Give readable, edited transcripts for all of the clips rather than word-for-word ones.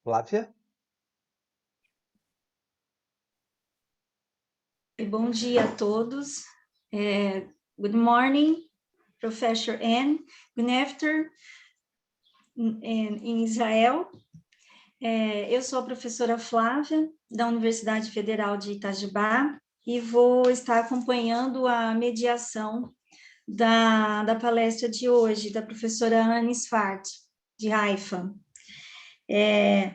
Flávia? Bom dia a todos. Good morning, Professor Anne. Good afternoon em Israel. Eu sou a professora Flávia, da Universidade Federal de Itajubá, e vou estar acompanhando a mediação da palestra de hoje, da professora Sfard, de Haifa. I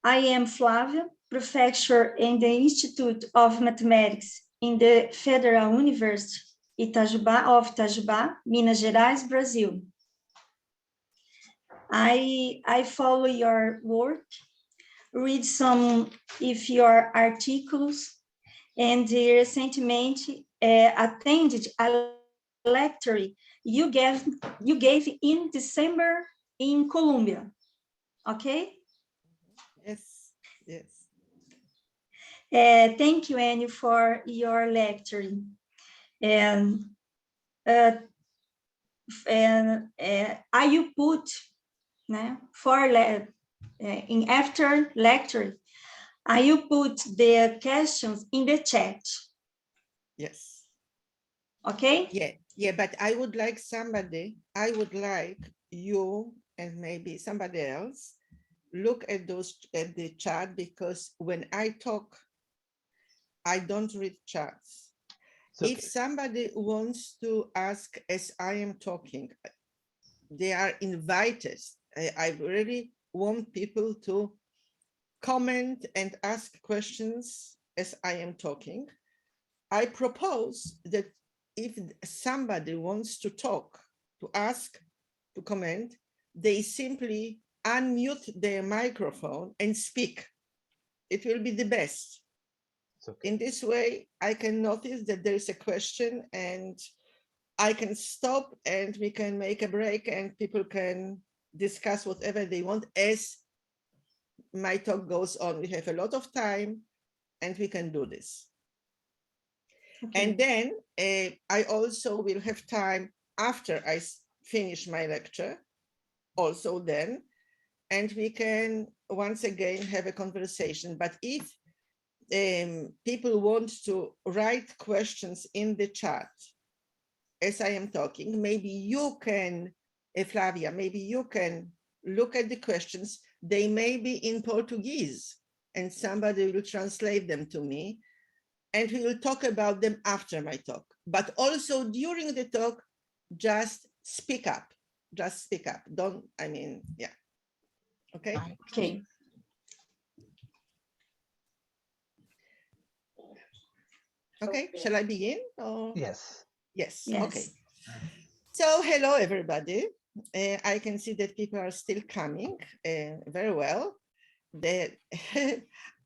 am Flávia, professor in the Institute of Mathematics in the Federal University of Itajubá, Minas Gerais, Brazil. I follow your work, read some of your articles, and recently attended a lecture you gave in December in Colombia. Okay? Yes, yes. Thank you, Annie, for your lecture. I put in after lecture, I put the questions in the chat. Yes. Okay? Yeah, but I would like you and maybe somebody else look at the chat, because when I talk, I don't read chats. Okay. If somebody wants to ask as I am talking, they are invited. I really want people to comment and ask questions as I am talking. I propose that if somebody wants to talk, to ask, to comment, they simply unmute their microphone and speak. It will be the best. Okay. In this way, I can notice that there is a question and I can stop and we can make a break and people can discuss whatever they want as my talk goes on. We have a lot of time and we can do this. Okay. And then I also will have time after I finish my lecture, also then, and we can once again have a conversation. But if people want to write questions in the chat as I am talking, maybe you can, Flavia, maybe you can look at the questions. They may be in Portuguese and somebody will translate them to me and we will talk about them after my talk. But also during the talk, just speak up. Just speak up. Don't, I mean, yeah. Okay? Okay. Okay, shall I begin? Or? Yes. Yes. Yes. Okay. So hello, everybody. I can see that people are still coming very well.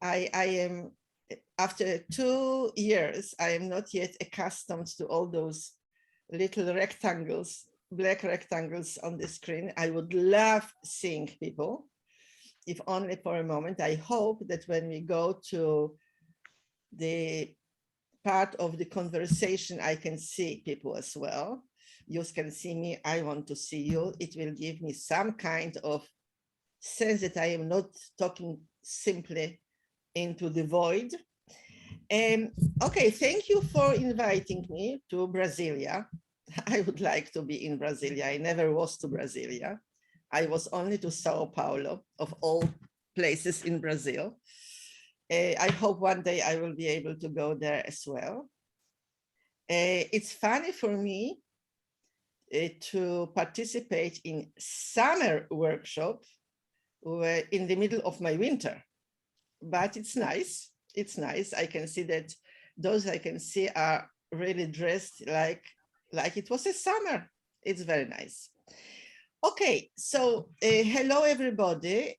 I am, after 2 years, I am not yet accustomed to all those little rectangles, black rectangles on the screen. I would love seeing people, if only for a moment. I hope that when we go to the part of the conversation, I can see people as well. You can see me, I want to see you. It will give me some kind of sense that I am not talking simply into the void. Okay, thank you for inviting me to Brasilia. I would like to be in Brasilia. I never was to Brasilia. I was only to Sao Paulo, of all places in Brazil. I hope one day I will be able to go there as well. It's funny for me to participate in summer workshop in the middle of my winter, but it's nice. It's nice. I can see that those I can see are really dressed like it was a summer. It's very nice. Okay, so hello everybody.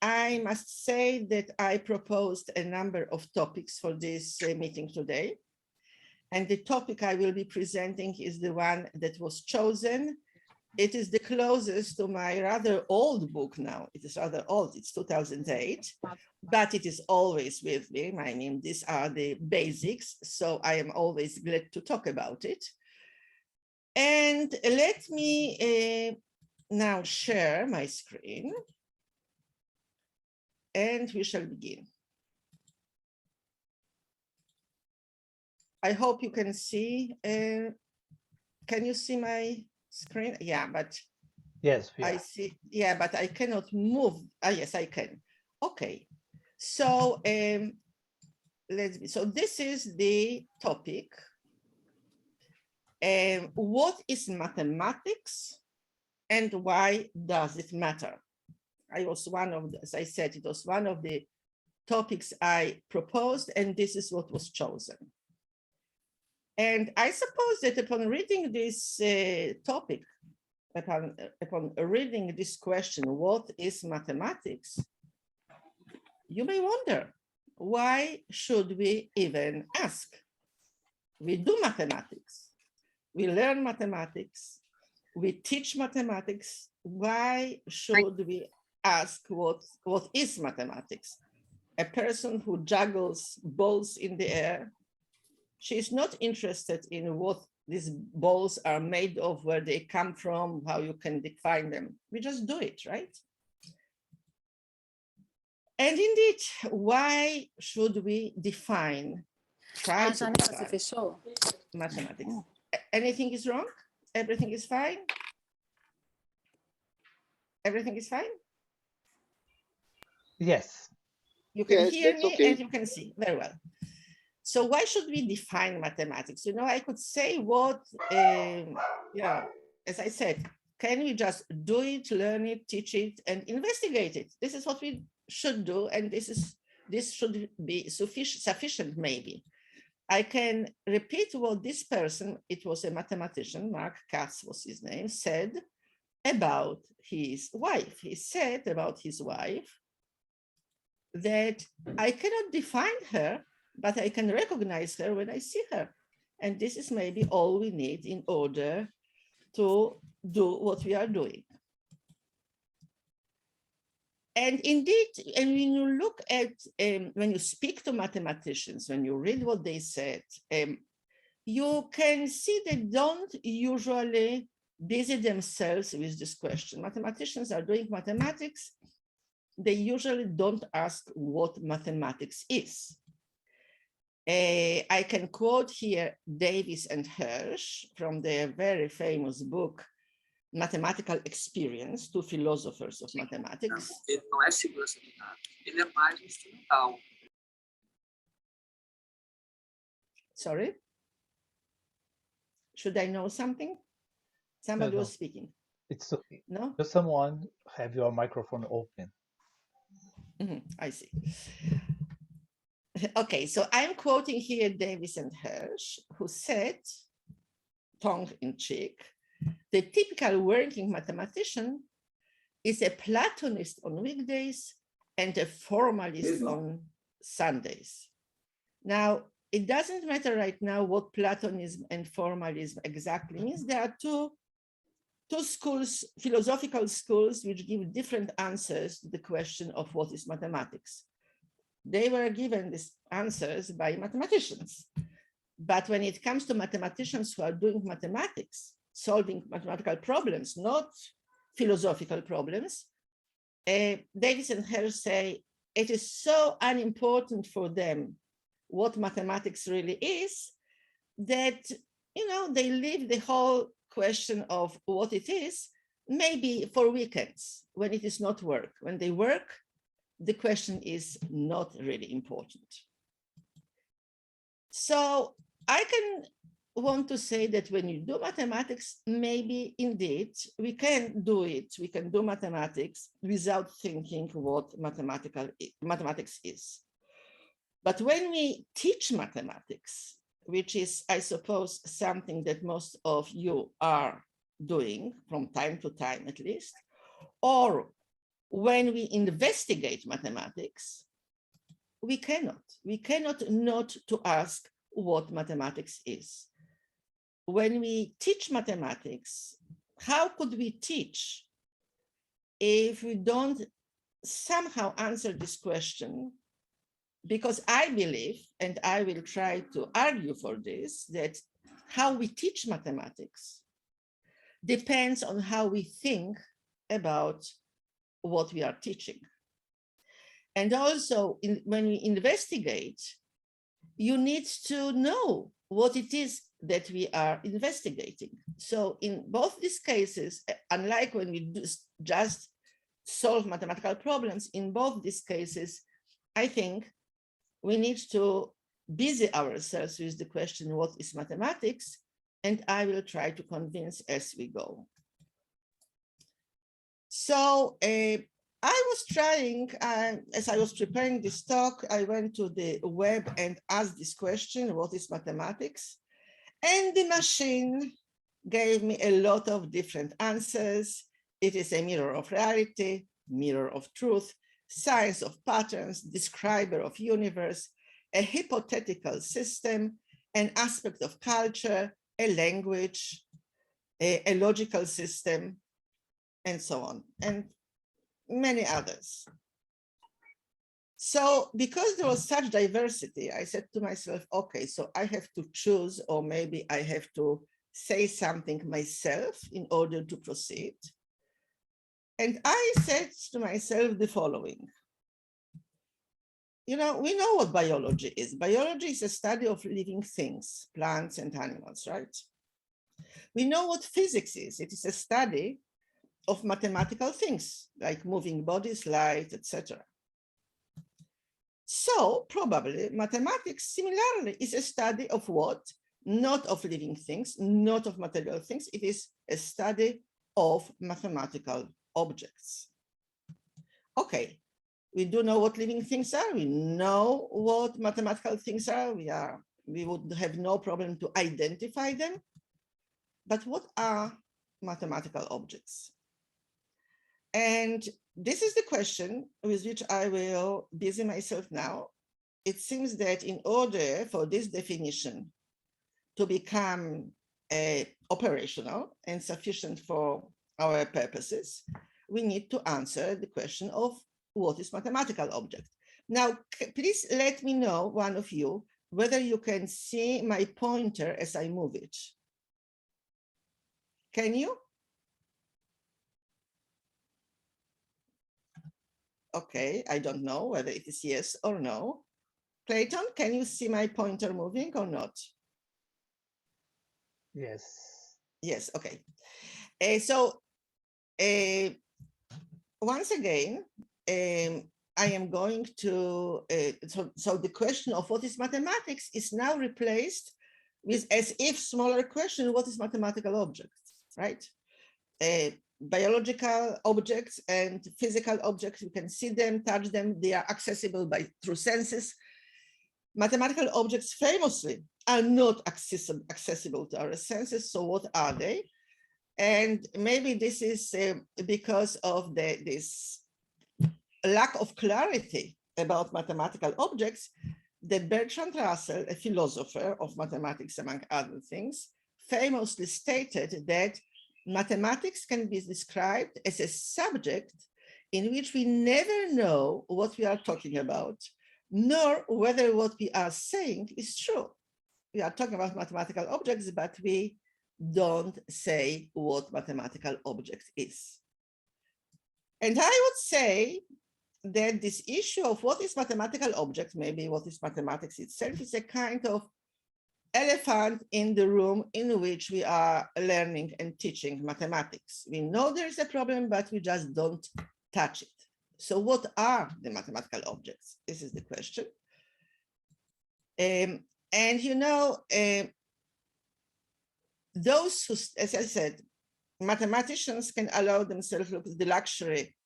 I must say that I proposed a number of topics for this meeting today. And the topic I will be presenting is the one that was chosen. It is the closest to my rather old book now. It is rather old, it's 2008, but it is always with me. I mean, these are the basics, so I am always glad to talk about it. And let me now share my screen. and we shall begin. I hope you can see. Can you see my screen? Yeah, but Yes, I see. Yeah, but I cannot move. Yes, I can. Okay. So so this is the topic. What is mathematics and why does it matter? I was one of the, as I said, it was one of the topics I proposed, and this is what was chosen. And I suppose that upon reading this topic, upon reading this question, what is mathematics? You may wonder, why should we even ask? We do mathematics. We learn mathematics. We teach mathematics. Why should we ask what is mathematics? A person who juggles balls in the air, she's not interested in what these balls are made of, where they come from, how you can define them. We just do it, right? And indeed, why should we define, try to define mathematics? Anything is wrong? Everything is fine? Everything is fine? yes. You can Yes, hear that's me okay. and you can see very well. So why should we define mathematics? You know, I could say what, yeah, as I said, can we just do it, learn it, teach it, and investigate it? This is what we should do, and this should be sufficient, maybe. I can repeat what this person, it was a mathematician, Mark Katz was his name, said about his wife. He said about his wife that I cannot define her, but I can recognize her when I see her. And this is maybe all we need in order to do what we are doing. And indeed, and when you look at, when you speak to mathematicians, when you read what they said, you can see they don't usually busy themselves with this question. Mathematicians are doing mathematics. They usually don't ask what mathematics is. I can quote here Davis and Hirsch from their very famous book, Mathematical Experience, two philosophers of mathematics. Ele não é segurança do dado, ele é mais instrumental. Sorry? Should I know something? Somebody No. was speaking. It's okay. No? Does someone have your microphone open? I see. Okay, so I'm quoting here Davis and Hirsch, who said, tongue in cheek, the typical working mathematician is a Platonist on weekdays and a formalist on Sundays. Now, it doesn't matter right now what Platonism and formalism exactly means. There are two schools, philosophical schools, which give different answers to the question of what is mathematics. They were given these answers by mathematicians. But when it comes to mathematicians who are doing mathematics, solving mathematical problems, not philosophical problems, Davis and Hirsch say it is so unimportant for them what mathematics really is that, you know, they leave the whole question of what it is maybe for weekends when it is not work. When they work, the question is not really important. So I can want to say that when you do mathematics, maybe indeed we can do it. We can do mathematics without thinking what mathematics is. But when we teach mathematics, which is, I suppose, something that most of you are doing from time to time at least, or when we investigate mathematics, we cannot not to ask what mathematics is. When we teach mathematics, how could we teach if we don't somehow answer this question? Because I believe, and I will try to argue for this, that how we teach mathematics depends on how we think about what we are teaching. And also, when you investigate, you need to know what it is that we are investigating. So in both these cases, unlike when we just solve mathematical problems, in both these cases, I think we need to busy ourselves with the question, what is mathematics? And I will try to convince as we go. So I was trying, as I was preparing this talk, I went to the web and asked this question, what is mathematics? And the machine gave me a lot of different answers. It is a mirror of reality, mirror of truth, science of patterns, describer of universe, a hypothetical system, an aspect of culture, a language, a logical system, and so on, and many others. So because there was such diversity, I said to myself, okay, so I have to choose, or maybe I have to say something myself in order to proceed. And I said to myself the following. You know, we know what biology is. Biology is a study of living things, plants and animals, right? We know what physics is. It is a study of mathematical things like moving bodies, light, etc. So probably mathematics similarly is a study of what? Not of living things, not of material things. It is a study of mathematical objects. Okay, we do know what living things are. We know what mathematical things are. We would have no problem to identify them. But what are mathematical objects? And this is the question with which I will busy myself now. It seems that in order for this definition to become operational and sufficient for our purposes, we need to answer the question of what is mathematical object. Now, please let me know, one of you, whether you can see my pointer as I move it. Can you? Okay, I don't know whether it is yes or no. Clayton, can you see my pointer moving or not? Yes. Yes, okay. Once again, I am going to, so the question of what is mathematics is now replaced with as if smaller question, what is mathematical object, right? Biological objects and physical objects, you can see them, touch them, they are accessible through senses. Mathematical objects famously are not accessible to our senses, so what are they? And maybe this is because of this lack of clarity about mathematical objects that Bertrand Russell, a philosopher of mathematics among other things, famously stated that mathematics can be described as a subject in which we never know what we are talking about, nor whether what we are saying is true. We are talking about mathematical objects, but we don't say what mathematical object is. And I would say that this issue of what is mathematical object, maybe what is mathematics itself, is a kind of elephant in the room in which we are learning and teaching mathematics. We know there is a problem, but we just don't touch it. So what are the mathematical objects? This is the question. And you know, those who, as I said, mathematicians can allow themselves the luxury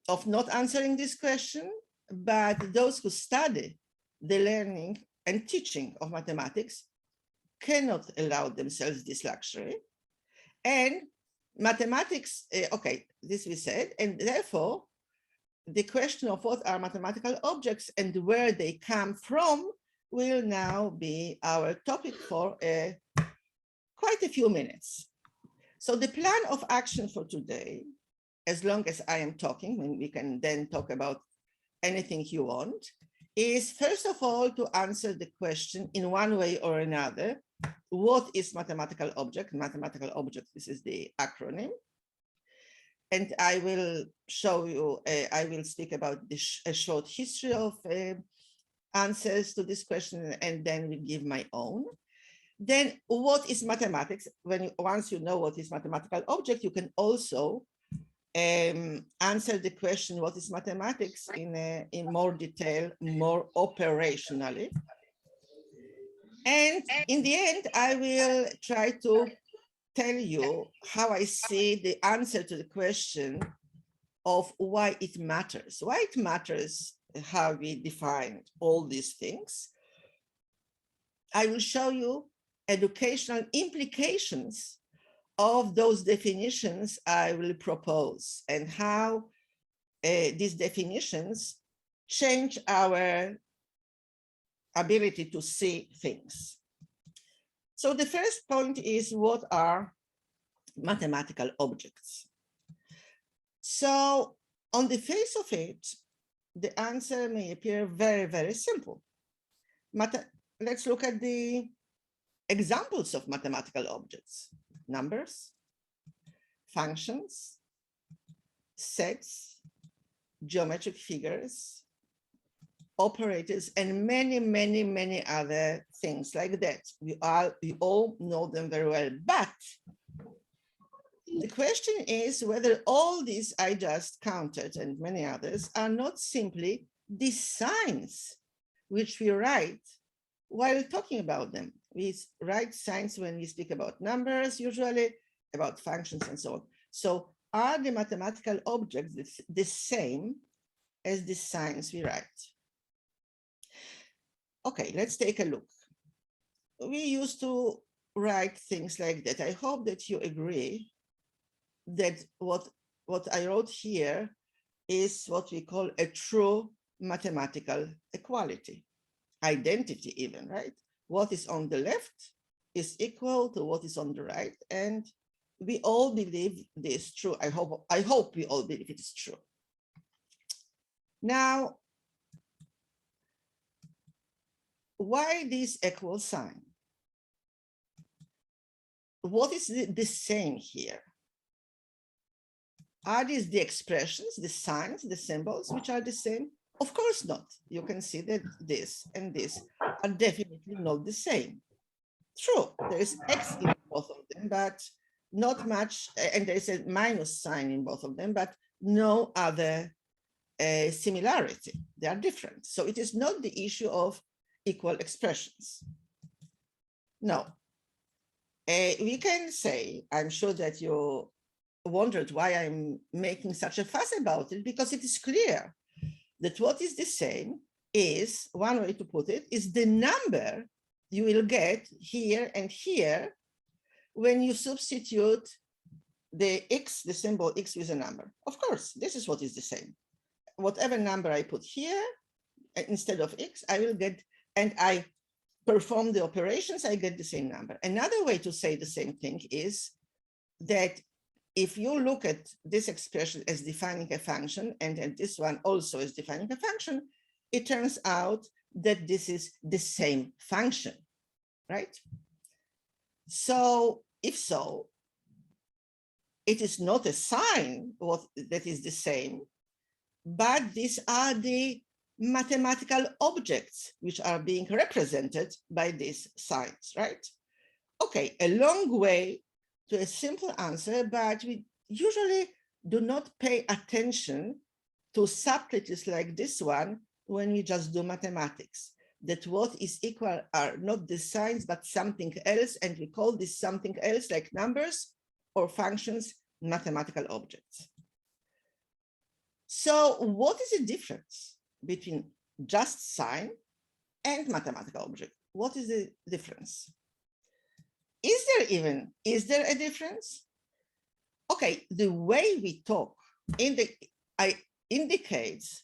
of not answering this question, but those who study the learning and teaching of mathematics cannot allow themselves this luxury. And mathematics, okay, this we said, and therefore the question of what are mathematical objects and where they come from will now be our topic for quite a few minutes. So the plan of action for today, as long as I am talking, and we can then talk about anything you want, is first of all to answer the question in one way or another, what is mathematical object? Mathematical object, this is the acronym. And I will show you, I will speak about a short history of answers to this question, and then we give my own. Then what is mathematics? Once you know what is mathematical object, you can also answer the question, what is mathematics, in more detail, more operationally. And in the end, I will try to tell you how I see the answer to the question of why it matters how we define all these things. I will show you educational implications of those definitions I will propose, and how these definitions change our ability to see things. So the first point is, what are mathematical objects? So on the face of it, the answer may appear very, very simple. Let's look at the examples of mathematical objects: numbers, functions, sets, geometric figures, operators, and many, many, many other things like that. We all know them very well, but the question is whether all these I just counted and many others are not simply the signs which we write while talking about them. We write signs when we speak about numbers, usually about functions and so on. So are the mathematical objects the same as the signs we write? Okay, let's take a look. We used to write things like that. I hope that you agree that what I wrote here is what we call a true mathematical equality, identity even, right? What is on the left is equal to what is on the right, and we all believe this is true. I hope we all believe it is true. Now, why this equal sign? What is the same here? Are these the expressions, the signs, the symbols which are the same? Of course not. You can see that this and this are definitely not the same. True, there is X in both of them, but not much, and there is a minus sign in both of them, but no other similarity. They are different. So it is not the issue of equal expressions. No. We can say, I'm sure that you wondered why I'm making such a fuss about it, because it is clear that what is the same is, one way to put it, is the number you will get here and here when you substitute the X, the symbol X with a number. Of course, this is what is the same. Whatever number I put here, instead of X, I will get, and I perform the operations, I get the same number. Another way to say the same thing is that if you look at this expression as defining a function, and this one also is defining a function, it turns out that this is the same function, right? So if so, it is not a sign that is the same, but these are the mathematical objects which are being represented by these signs, right? Okay, a long way to a simple answer, but we usually do not pay attention to subtleties like this one when we just do mathematics, that what is equal are not the signs, but something else, and we call this something else, like numbers or functions, mathematical objects. So what is the difference between just sign and mathematical object? What is the difference? Is there a difference? Okay, the way we talk indicates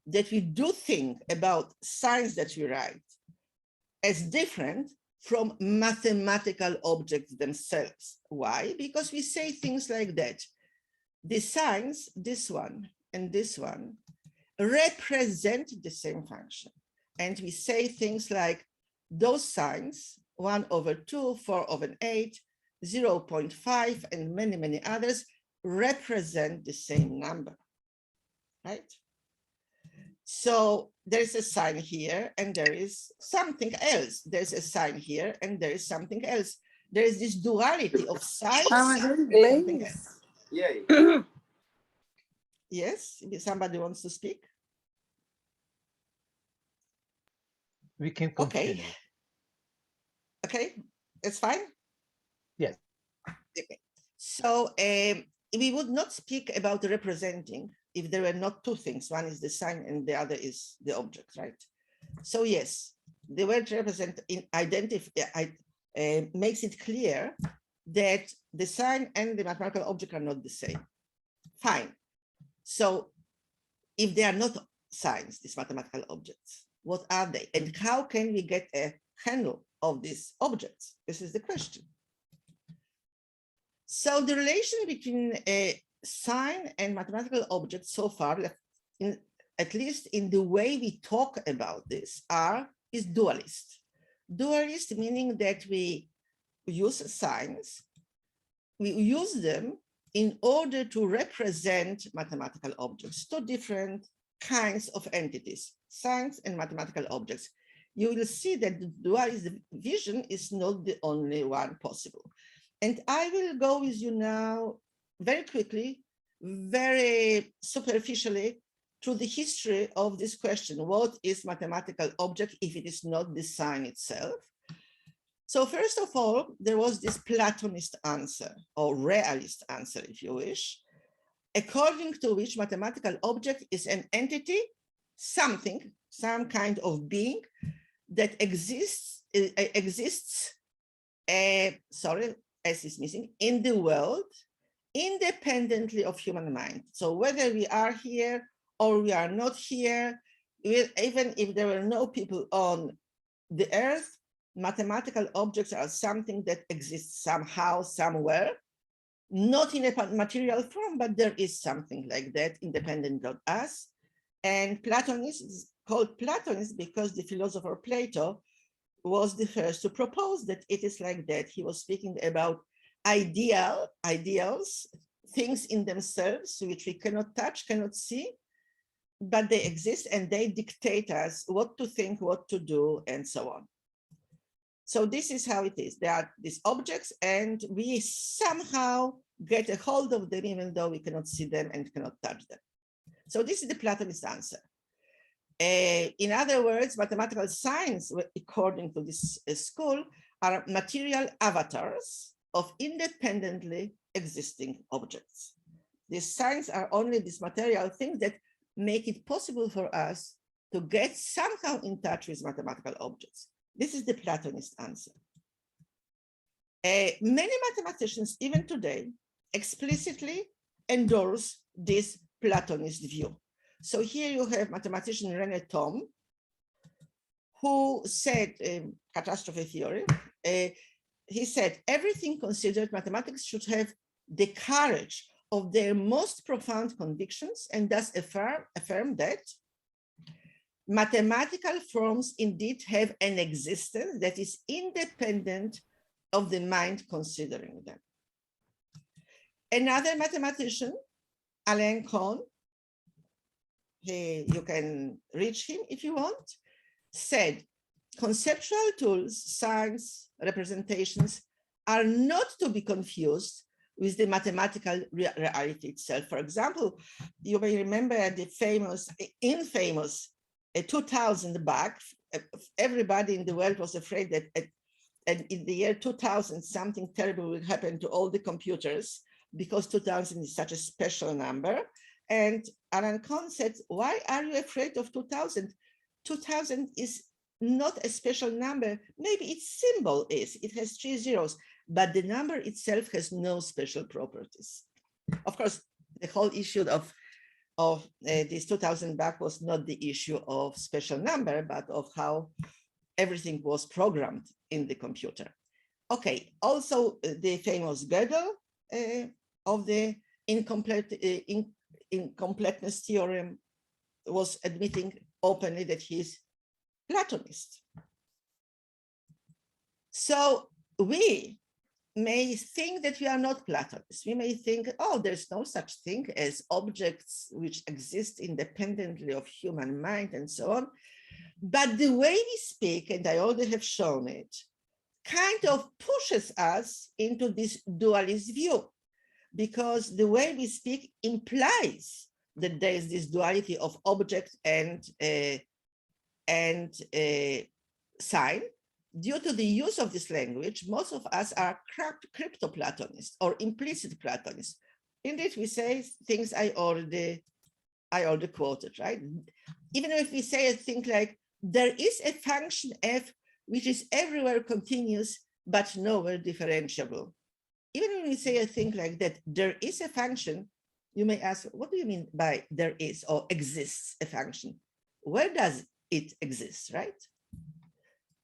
that we do think about signs that we write as different from mathematical objects themselves. Why? Because we say things like that. The signs, this one and this one, represent the same function. And we say things like those signs, 1/2, 4/8, 0.5, and many, many others, represent the same number, right? So there's a sign here and there is something else. There's a sign here and there is something else. There is this duality of signs and something else. Yes, if somebody wants to speak. We can continue. Okay, it's fine? Yes. Okay. So we would not speak about representing if there were not two things. One is the sign and the other is the object, right? So yes, the word represent makes it clear that the sign and the mathematical object are not the same. Fine. So if they are not signs, these mathematical objects, what are they? And how can we get a handle of these objects? This is the question. So the relation between a sign and mathematical objects so far, at least in the way we talk about this, is dualist. Dualist meaning that we use signs, we use them in order to represent mathematical objects, two different kinds of entities, signs and mathematical objects. You will see that the dualist vision is not the only one possible. And I will go with you now very quickly, very superficially, through the history of this question. What is mathematical object if it is not the sign itself? So first of all, there was this Platonist answer, or realist answer, if you wish, according to which mathematical object is an entity, something, some kind of being that exists, S is missing, in the world, independently of human mind. So whether we are here or we are not here, even if there were no people on the earth, mathematical objects are something that exists somehow, somewhere, not in a material form, but there is something like that independent of us. And Platonist is called Platonist because the philosopher Plato was the first to propose that it is like that. He was speaking about ideals, things in themselves which we cannot touch, cannot see, but they exist and they dictate us what to think, what to do, and so on. So this is how it is. There are these objects and we somehow get a hold of them even though we cannot see them and cannot touch them. So this is the Platonist answer. In other words, mathematical signs, according to this school, are material avatars of independently existing objects. These signs are only these material things that make it possible for us to get somehow in touch with mathematical objects. This is the Platonist answer. Many mathematicians, even today, explicitly endorse this Platonist view. So here you have mathematician René Thom, who said, catastrophe theory, he said, everything considered, mathematics should have the courage of their most profound convictions and thus affirm that mathematical forms indeed have an existence that is independent of the mind considering them. Another mathematician, Alain Cohn, you can reach him if you want, said, conceptual tools, signs, representations are not to be confused with the mathematical reality itself. For example, you may remember the infamous 2000 bug. Everybody in the world was afraid that in the year 2000, something terrible will happen to all the computers because 2000 is such a special number. And Alain Cohn said, why are you afraid of 2000? 2000 is not a special number. Maybe its symbol is, it has 3 zeros, but the number itself has no special properties. Of course, the whole issue of this 2000 bug was not the issue of special number, but of how everything was programmed in the computer. Okay, also the famous Gödel of the incompleteness theorem was admitting openly that he's Platonist. So we, may think that we are not Platonists. We may think, oh, there's no such thing as objects which exist independently of human mind and so on. But the way we speak, and I already have shown it, kind of pushes us into this dualist view, because the way we speak implies that there is this duality of object and sign. Due to the use of this language, most of us are crypto-Platonists or implicit Platonists. Indeed, we say things I already quoted, right? Even if we say a thing like, there is a function f which is everywhere continuous, but nowhere differentiable. Even when we say a thing like that, there is a function, you may ask, what do you mean by there is or exists a function? Where does it exist, right?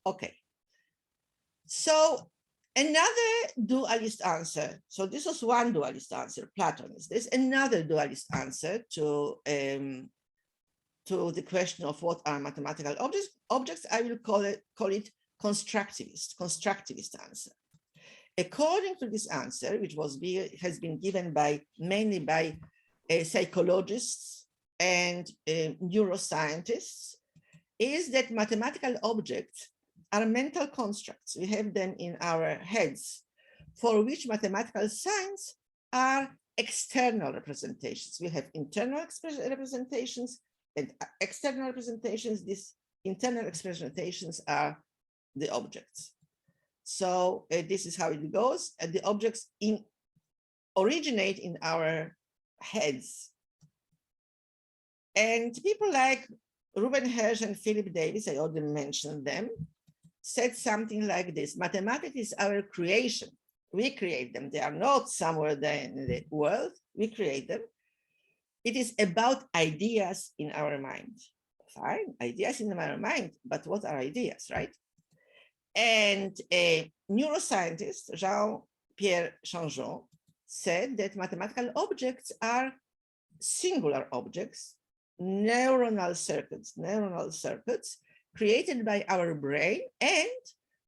Okay. So another dualist answer, so this was one dualist answer, Platonist. There's another dualist answer to the question of what are mathematical objects. I will call it constructivist answer. According to this answer, which has been given mainly by psychologists and neuroscientists, is that mathematical objects are mental constructs. We have them in our heads, for which mathematical signs are external representations. We have internal representations and external representations. These internal representations are the objects. So this is how it goes. And the objects originate in our heads. And people like Ruben Hirsch and Philip Davis, I already mentioned them, said something like this: mathematics is our creation. We create them. They are not somewhere there in the world. We create them. It is about ideas in our mind. Fine, ideas in our mind, but what are ideas, right? And a neuroscientist, Jean-Pierre Changeon, said that mathematical objects are singular objects, neuronal circuits created by our brain, and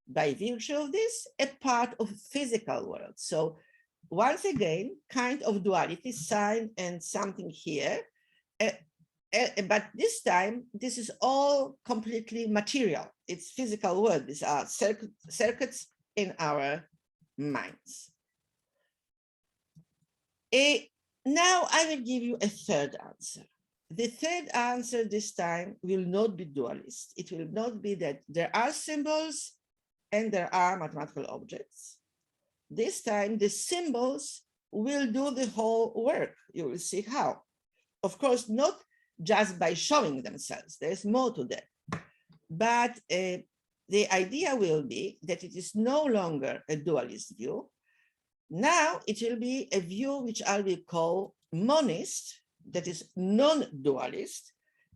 by virtue of this, a part of physical world. So once again, kind of duality, sign and something here, but this time, this is all completely material. It's physical world. These are circuits in our minds. Now I will give you a third answer. The third answer this time will not be dualist. It will not be that there are symbols and there are mathematical objects. This time, the symbols will do the whole work. You will see how. Of course, not just by showing themselves. There's more to that. But the idea will be that it is no longer a dualist view. Now it will be a view which I will call monist, that is non-dualist,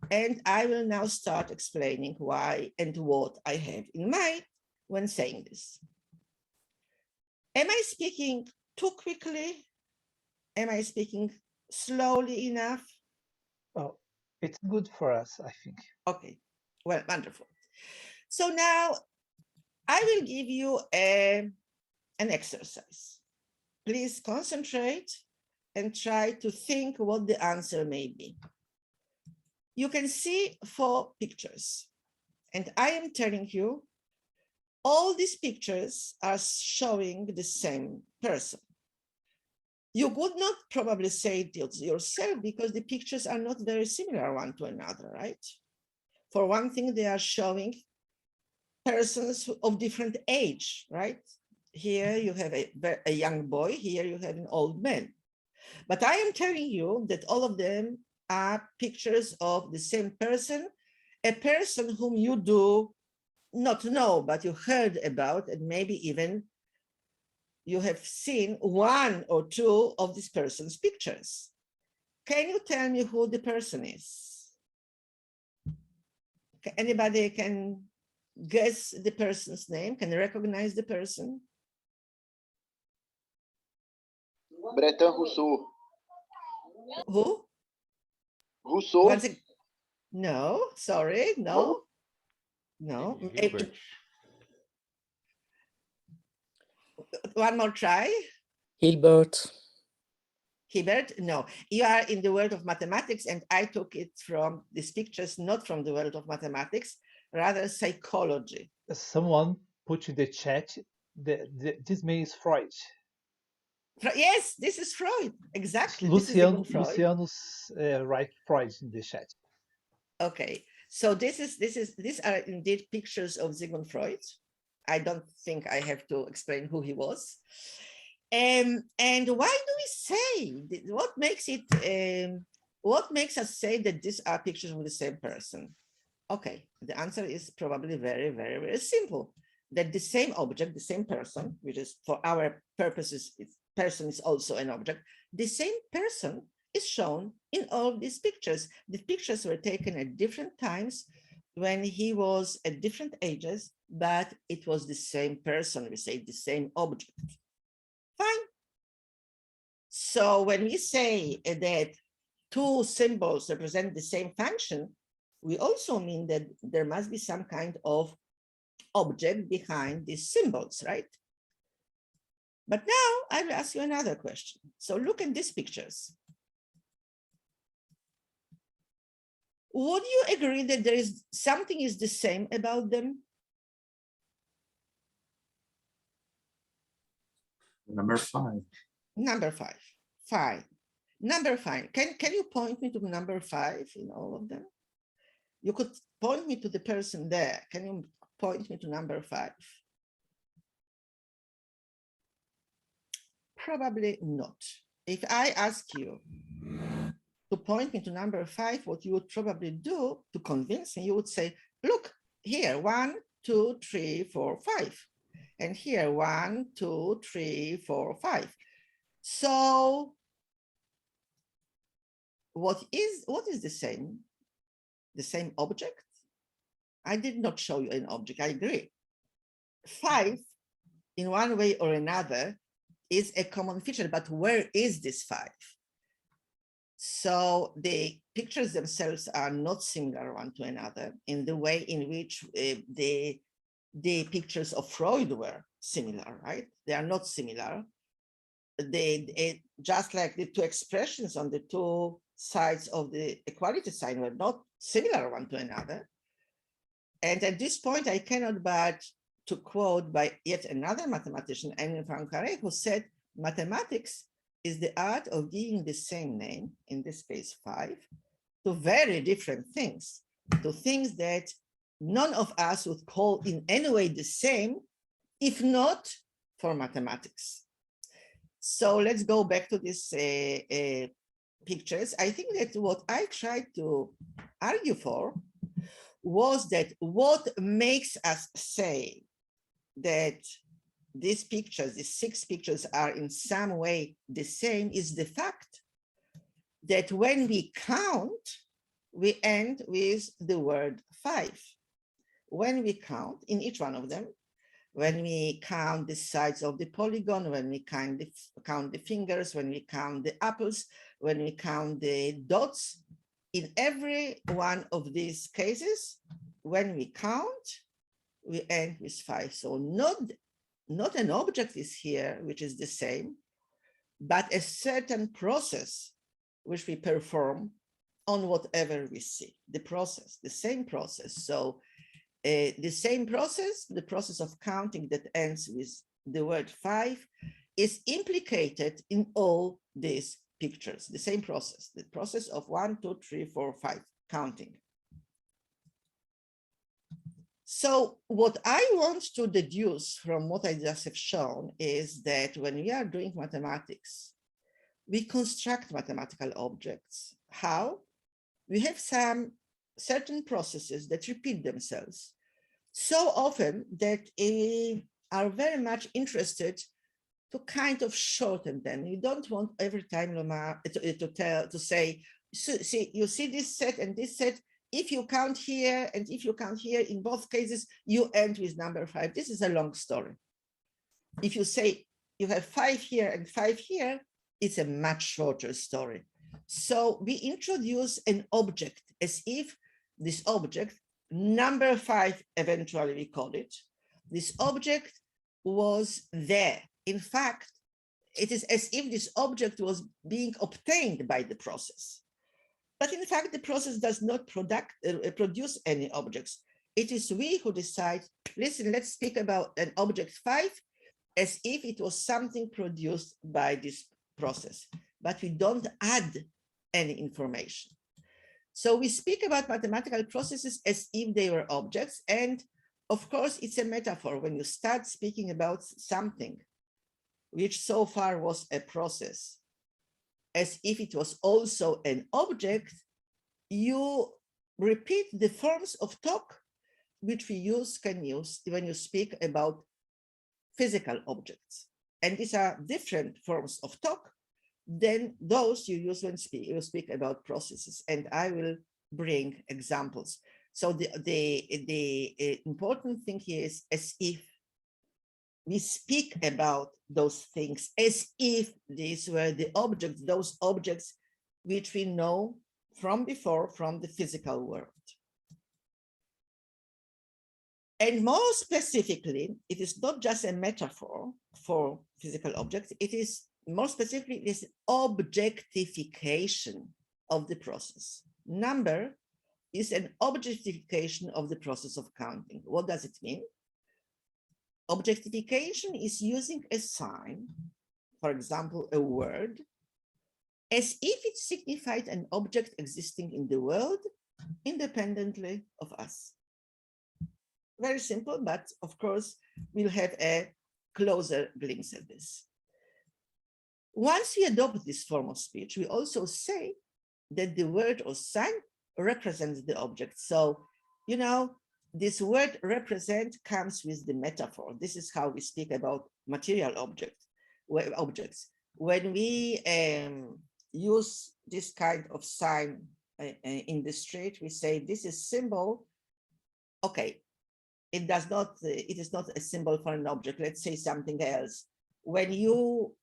and I will now start explaining why and what I have in mind when saying this. Am I speaking too quickly? Am I speaking slowly enough? Oh, it's good for us, I think. Okay, well, wonderful. So now I will give you an exercise. Please concentrate and try to think what the answer may be. You can see 4 pictures, and I am telling you, all these pictures are showing the same person. You would not probably say it yourself because the pictures are not very similar one to another, right? For one thing, they are showing persons of different age, right? Here you have a young boy, here you have an old man. But I am telling you that all of them are pictures of the same person, a person whom you do not know, but you heard about, and maybe even you have seen 1 or 2 of this person's pictures. Can you tell me who the person is? Anybody can guess the person's name, can recognize the person? Breton Rousseau. Who? Rousseau. No, sorry, no. No. One more try. Hilbert. Hibbert, no, you are in the world of mathematics, and I took it from these pictures, not from the world of mathematics, rather psychology. Someone put in the chat this man is Freud. Yes, this is Freud, exactly. Luciano write Freud in the chat. Okay, so these are indeed pictures of Sigmund Freud. I don't think I have to explain who he was. And why do we say, what makes us say that these are pictures of the same person? Okay, the answer is probably very, very, very simple. That the same object, the same person, which is for our purposes, person is also an object, the same person is shown in all these pictures. The pictures were taken at different times when he was at different ages, but it was the same person, we say the same object. Fine. So when we say that two symbols represent the same function, we also mean that there must be some kind of object behind these symbols, right? But now I will ask you another question. So look at these pictures. Would you agree that there is something is the same about them? Number 5. Number 5. Fine. Number 5. Can you point me to number 5 in all of them? You could point me to the person there. Can you point me to number 5? Probably not. If I ask you to point me to number 5, what you would probably do to convince me, you would say, look here, 1, 2, 3, 4, 5. And here, 1, 2, 3, 4, 5. So what is the same? The same object? I did not show you an object, I agree. 5, in one way or another, is a common feature, but where is this 5? So the pictures themselves are not similar one to another in the way in which the pictures of Freud were similar, right? They are not similar. They just like the two expressions on the two sides of the equality sign were not similar one to another. And at this point, I cannot but to quote by yet another mathematician, Emile Poincaré, who said, mathematics is the art of giving the same name, in this case 5, to very different things, to things that none of us would call in any way the same, if not for mathematics. So let's go back to these pictures. I think that what I tried to argue for was that what makes us say that these pictures, these 6 pictures are in some way the same is the fact that when we count, we end with the word 5. When we count in each one of them, when we count the sides of the polygon, when we count the fingers, when we count the apples, when we count the dots, in every one of these cases, when we count, we end with 5. So not an object is here, which is the same, but a certain process which we perform on whatever we see, the process, the same process. So the same process, the process of counting that ends with the word 5 is implicated in all these pictures, the same process, the process of 1, 2, 3, 4, 5, counting. So what I want to deduce from what I just have shown is that when we are doing mathematics, we construct mathematical objects. How? We have some certain processes that repeat themselves so often that we are very much interested to kind of shorten them. You don't want every time to say, see, you see this set and this set, if you count here and if you count here, in both cases, you end with number 5. This is a long story. If you say you have 5 here and 5 here, it's a much shorter story. So we introduce an object as if this object, number 5, eventually we call it, this object was there in fact, it is as if this object was being obtained by the process. But in fact, the process does not produce any objects. It is we who decide, listen, let's speak about an object 5 as if it was something produced by this process, but we don't add any information. So we speak about mathematical processes as if they were objects. And of course, it's a metaphor. When you start speaking about something which so far was a process, as if it was also an object, you repeat the forms of talk which we can use when you speak about physical objects. And these are different forms of talk than those you use when you speak about processes. And I will bring examples. So the important thing here is as if we speak about those things as if these were the objects, those objects which we know from before, from the physical world. And more specifically, it is not just a metaphor for physical objects, it is more specifically, this objectification of the process. Number is an objectification of the process of counting. What does it mean? Objectification is using a sign, for example, a word, as if it signified an object existing in the world independently of us. Very simple, but of course, we'll have a closer glimpse at this. Once we adopt this form of speech, we also say that the word or sign represents the object. So, you know, this word represent comes with the metaphor. This is how we speak about material objects. When we use this kind of sign in the street, we say this is symbol. Okay, it is not a symbol for an object. Let's say something else. When you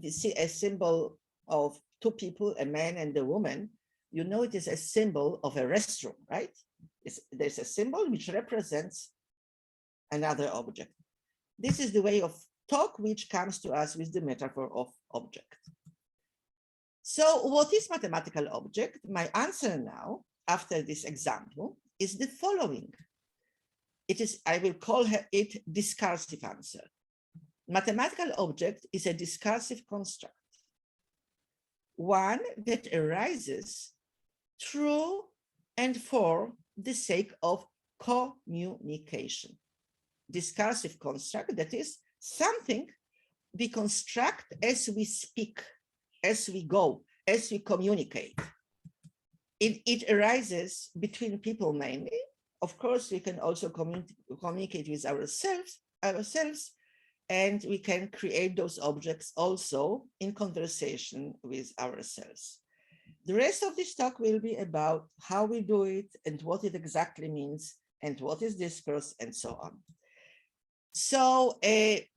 see a symbol of two people, a man and a woman, you know it is a symbol of a restroom, right? There's a symbol which represents another object. This is the way of talk which comes to us with the metaphor of object. So what is mathematical object? My answer now, after this example, is the following. It is, I will call it discursive answer. Mathematical object is a discursive construct, one that arises through and for the sake of communication. Discursive construct, that is something we construct as we speak, as we go, as we communicate. It arises between people mainly. Of course, we can also communicate with ourselves, and we can create those objects also in conversation with ourselves. The rest of this talk will be about how we do it and what it exactly means and what is discourse and so on. So the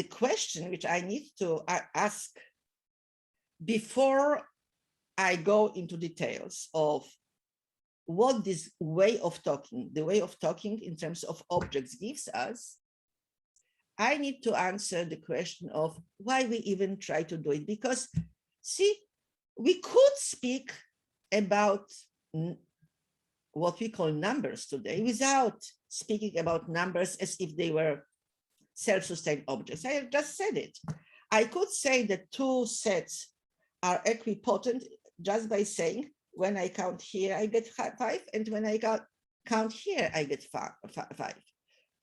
question which I need to ask before I go into details of what this way of talking, the way of talking in terms of objects gives us, I need to answer the question of why we even try to do it. Because, see, we could speak about what we call numbers today without speaking about numbers as if they were self-sustained objects. I have just said it. I could say that two sets are equipotent just by saying, when I count here, I get 5, and when I count here, I get 5.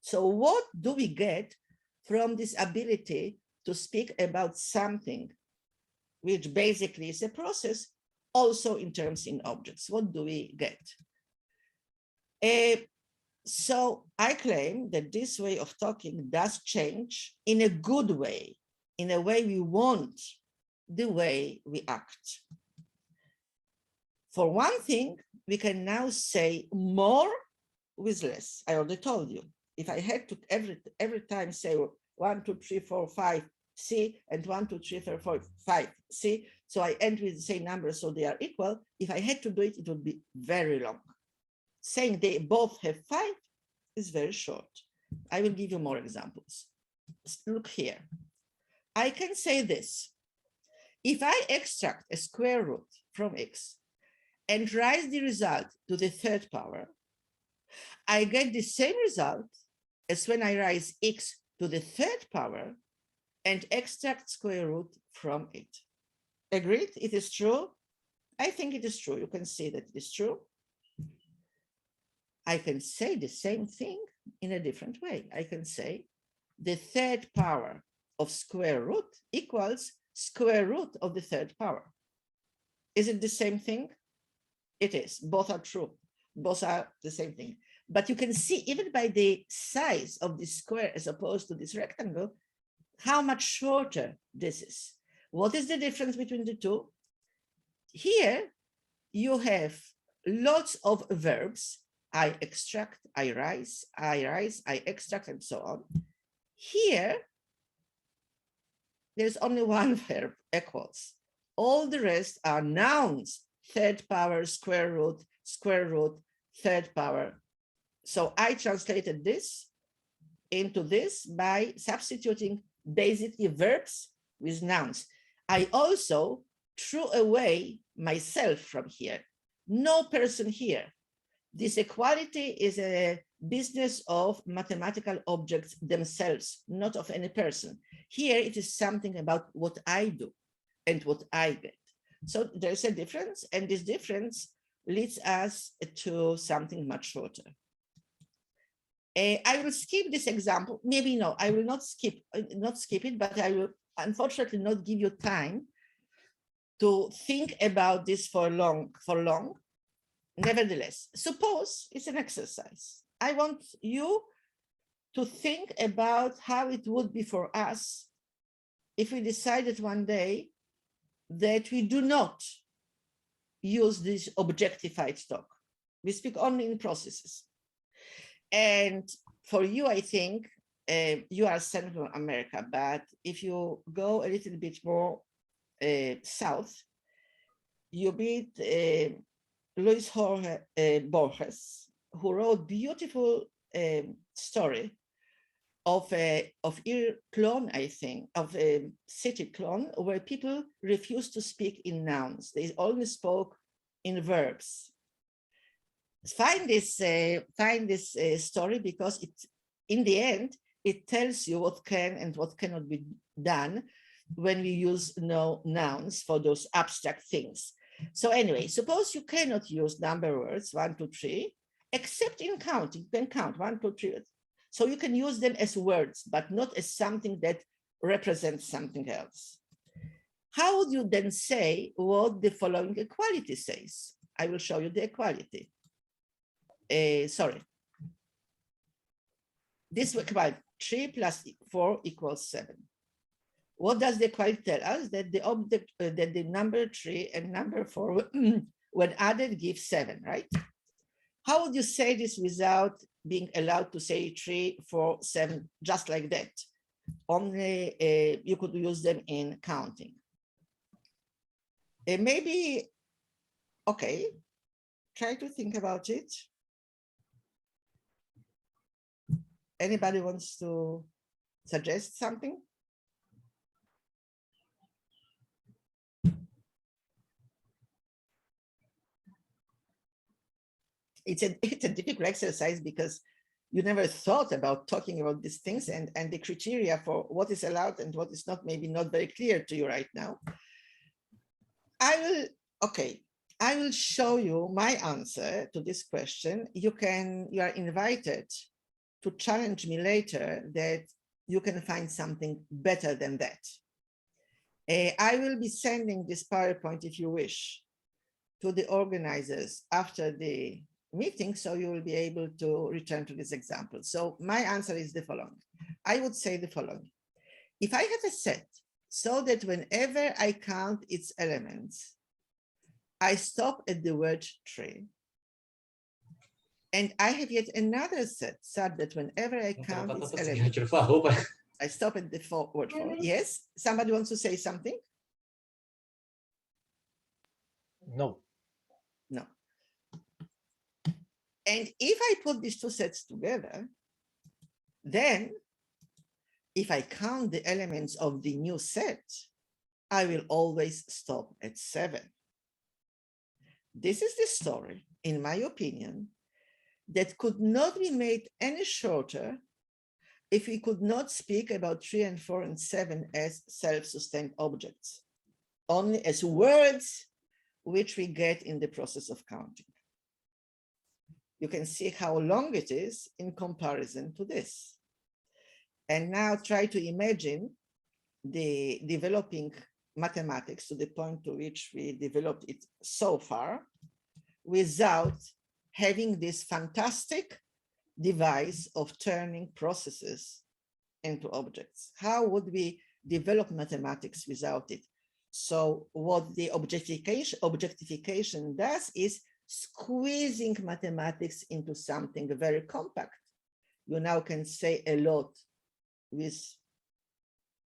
So what do we get from this ability to speak about something which basically is a process, also in terms in objects? What do we get? So I claim that this way of talking does change in a good way, in a way we want, the way we act. For one thing, we can now say more with less. I already told you. If I had to every time say 1, 2, 3, 4, 5, C, and 1, 2, 3, 4, 5, C, so I end with the same numbers so they are equal. If I had to do it, it would be very long. Saying they both have 5 is very short. I will give you more examples. Look here. I can say this. If I extract a square root from x and raise the result to the third power, I get the same result as when I raise x to the third power and extract square root from it. Agreed? It is true? I think it is true. You can see that it is true. I can say the same thing in a different way. I can say the third power of square root equals square root of the third power. Is it the same thing? It is. Both are true. Both are the same thing. But you can see even by the size of this square as opposed to this rectangle, how much shorter this is. What is the difference between the two? Here you have lots of verbs. I extract, I rise, I extract, and so on. Here, there's only one verb, equals. All the rest are nouns, third power, square root, third power. So I translated this into this by substituting basically verbs with nouns. I also threw away myself from here. No person here. This equality is a business of mathematical objects themselves, not of any person. Here it is something about what I do and what I get. So there's a difference, and this difference leads us to something much shorter. I will skip this example. Maybe no, I will not skip it, but I will unfortunately not give you time to think about this for long. Nevertheless, suppose it's an exercise. I want you to think about how it would be for us if we decided one day that we do not use this objectified talk. We speak only in processes. And for you, I think you are Central America, but if you go a little bit more south, you meet Luis Jorge Borges, who wrote beautiful story of clone, I think, of a city clone, where people refused to speak in nouns. They only spoke in verbs. Find this story, because in the end, it tells you what can and what cannot be done when we use no nouns for those abstract things. So anyway, suppose you cannot use number words 1, 2, 3, except in counting. You can count 1, 2, 3. So you can use them as words, but not as something that represents something else. How would you then say what the following equality says? I will show you the equality. Sorry. This equality, 3 plus 4 equals 7. What does the equality tell us? That the object, that the number 3 and number 4, when added, give 7, right? How would you say this without being allowed to say 3, 4, 7, just like that? Only you could use them in counting. Maybe, okay, try to think about it. Anybody wants to suggest something? It's a difficult exercise because you never thought about talking about these things, and the criteria for what is allowed and what is not, maybe not very clear to you right now. I will show you my answer to this question. You are invited to challenge me later that you can find something better than that. I will be sending this PowerPoint, if you wish, to the organizers after the meeting, so you will be able to return to this example. So my answer is the following. I would say the following. If I have a set so that whenever I count its elements, I stop at the word 3, and I have yet another set such that whenever I count its elements, I stop at the word 4. Yes, somebody wants to say something? No. No. And if I put these two sets together, Then, if I count the elements of the new set, I will always stop at 7. This is the story, in my opinion, that could not be made any shorter if we could not speak about 3 and 4 and 7 as self-sustained objects, only as words which we get in the process of counting. You can see how long it is in comparison to this. And now try to imagine the developing mathematics to the point to which we developed it so far without having this fantastic device of turning processes into objects. How would we develop mathematics without it? So what the objectification does is squeezing mathematics into something very compact. You now can say a lot with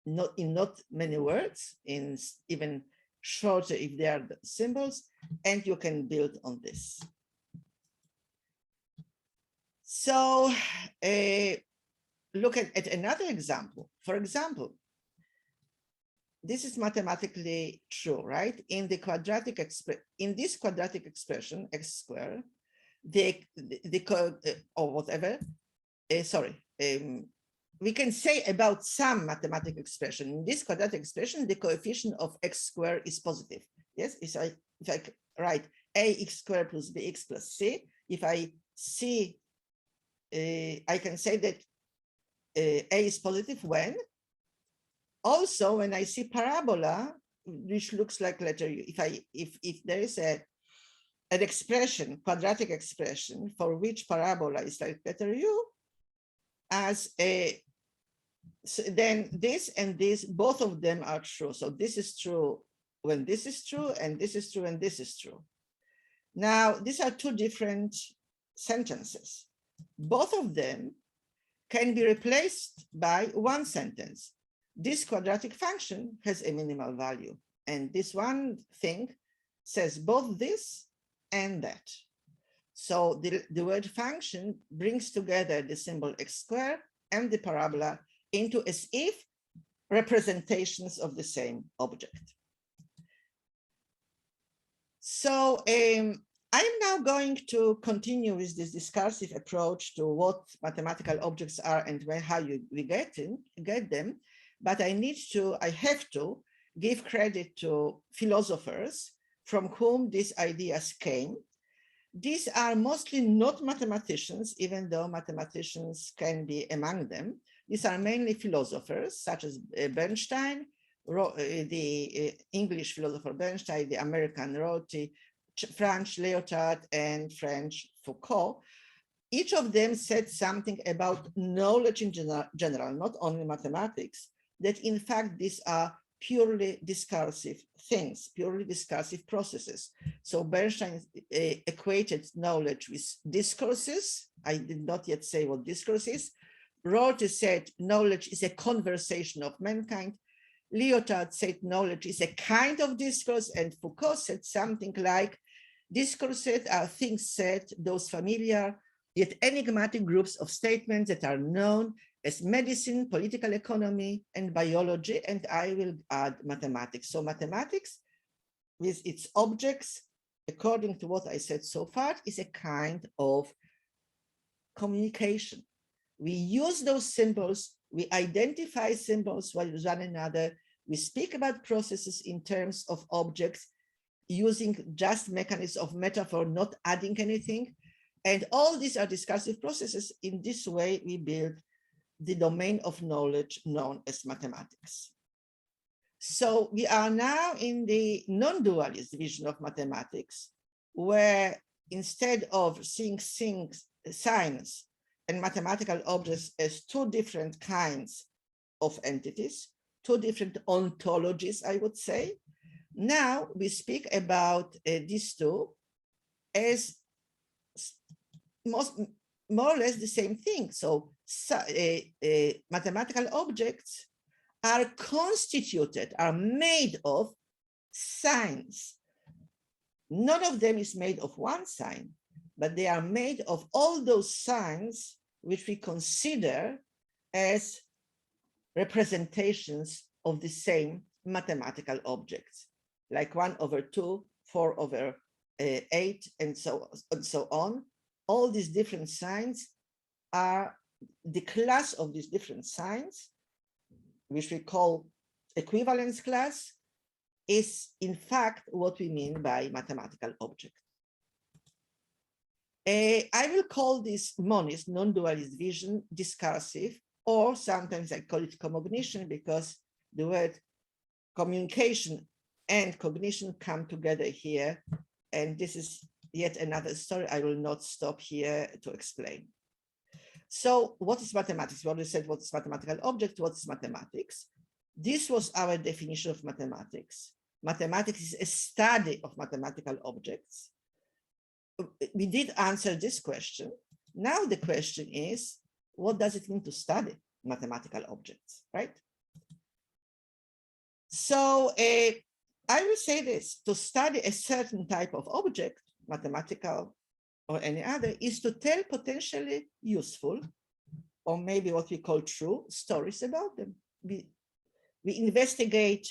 not many words, in even shorter if they are symbols, and you can build on this. So look at another example. For example, this is mathematically true, right? In the quadratic this quadratic expression, x squared, or whatever, we can say about some mathematical expression. In this quadratic expression, the coefficient of x squared is positive. Yes, if I write ax squared plus bx plus c, if I see, I can say that a is positive when? Also, when I see parabola, which looks like letter U, if there is an expression, quadratic expression, for which parabola is like letter U, as a, so then this and this, both of them are true. So this is true when this is true, and this is true and this is true. Now, these are two different sentences. Both of them can be replaced by one sentence. This quadratic function has a minimal value, and this one thing says both this and that. So the word function brings together the symbol x squared and the parabola into as if representations of the same object. So I'm now going to continue with this discursive approach to what mathematical objects are and how we get them. But I have to give credit to philosophers from whom these ideas came. These are mostly not mathematicians, even though mathematicians can be among them. These are mainly philosophers, such as Bernstein, the English philosopher Bernstein, the American Rorty, French Lyotard, and French Foucault. Each of them said something about knowledge in general, not only mathematics, that in fact these are purely discursive things, purely discursive processes. So Bernstein equated knowledge with discourses. I did not yet say what discourse is. Rorty said knowledge is a conversation of mankind. Lyotard said knowledge is a kind of discourse, and Foucault said something like discourses are things said, those familiar yet enigmatic groups of statements that are known as medicine, political economy, and biology, and I will add mathematics. So mathematics with its objects, according to what I said so far, is a kind of communication. We use those symbols, we identify symbols with one another, we speak about processes in terms of objects, using just mechanisms of metaphor, not adding anything. And all these are discursive processes. In this way, we build the domain of knowledge known as mathematics. So we are now in the non-dualist division of mathematics, where instead of seeing signs and mathematical objects as two different kinds of entities, two different ontologies, I would say, now we speak about these two as more or less the same thing. So mathematical objects are constituted, are made of signs. None of them is made of one sign, but they are made of all those signs which we consider as representations of the same mathematical objects, like 1/2, 4/8, and so on. All these different signs are the class of these different signs, which we call equivalence class, is in fact what we mean by mathematical object. I will call this monist, non-dualist vision, discursive, or sometimes I call it cognition, because the word communication and cognition come together here. And this is yet another story I will not stop here to explain. So what is mathematics? We already said what is mathematical object, what is mathematics. This was our definition of mathematics. Mathematics is a study of mathematical objects. We did answer this question. Now the question is, what does it mean to study mathematical objects, right? So I will say this: to study a certain type of object, mathematical or any other, is to tell potentially useful, or maybe what we call true, stories about them. We investigate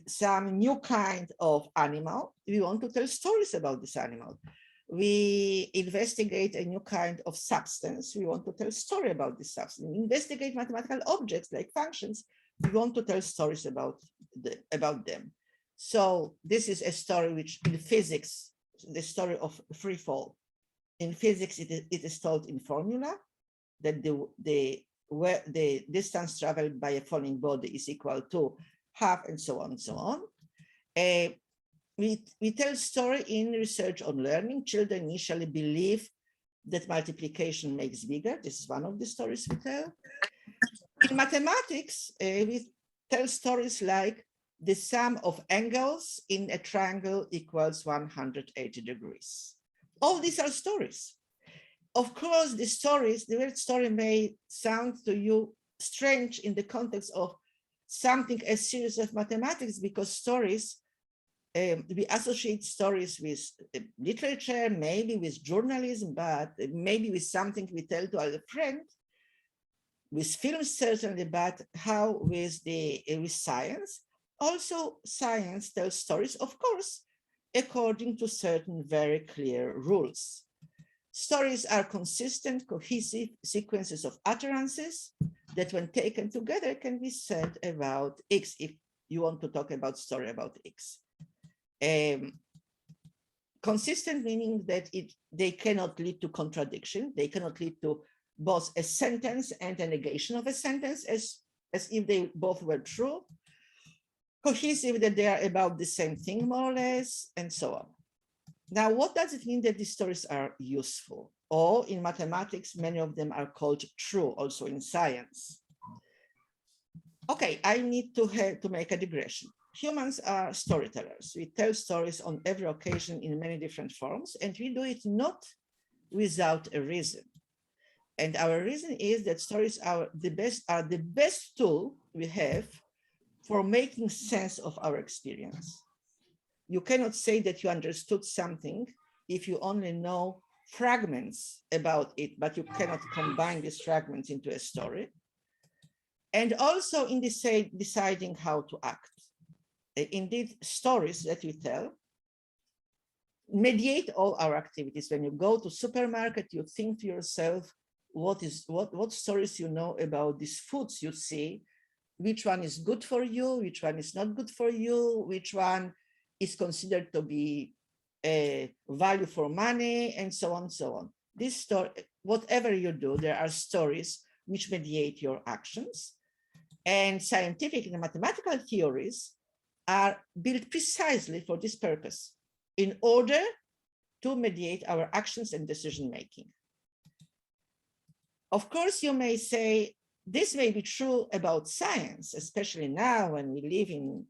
some new kind of animal. We want to tell stories about this animal. We investigate a new kind of substance. We want to tell a story about this substance. We investigate mathematical objects like functions. We want to tell stories about them. So this is a story which in physics, the story of free fall. In physics, it is told in formula that the distance traveled by a falling body is equal to half, and so on and so on. We tell story in research on learning. Children initially believe that multiplication makes bigger. This is one of the stories we tell. In mathematics, we tell stories like the sum of angles in a triangle equals 180 degrees. All these are stories. Of course, the word story may sound to you strange in the context of something as serious as mathematics, because stories, we associate stories with literature, maybe with journalism, but maybe with something we tell to our friend, with films certainly, but how with science? Also, science tells stories, of course, according to certain very clear rules. Stories are consistent, cohesive sequences of utterances that when taken together can be said about X, if you want to talk about story about X. Consistent meaning that they cannot lead to contradiction. They cannot lead to both a sentence and a negation of a sentence as if they both were true. Cohesive, that they are about the same thing, more or less, and so on. Now, what does it mean that these stories are useful? Or in mathematics, many of them are called true, also in science. Okay, I need to make a digression. Humans are storytellers. We tell stories on every occasion in many different forms, and we do it not without a reason. And our reason is that stories are the best tool we have for making sense of our experience. You cannot say that you understood something if you only know fragments about it, but you cannot combine these fragments into a story. And also in deciding how to act. Indeed, stories that we tell mediate all our activities. When you go to supermarket, you think to yourself, what stories you know about these foods you see, which one is good for you, which one is not good for you, which one is considered to be a value for money, and so on, so on. This story, whatever you do, there are stories which mediate your actions. And scientific and mathematical theories are built precisely for this purpose, in order to mediate our actions and decision-making. Of course, you may say, this may be true about science, especially now when we live in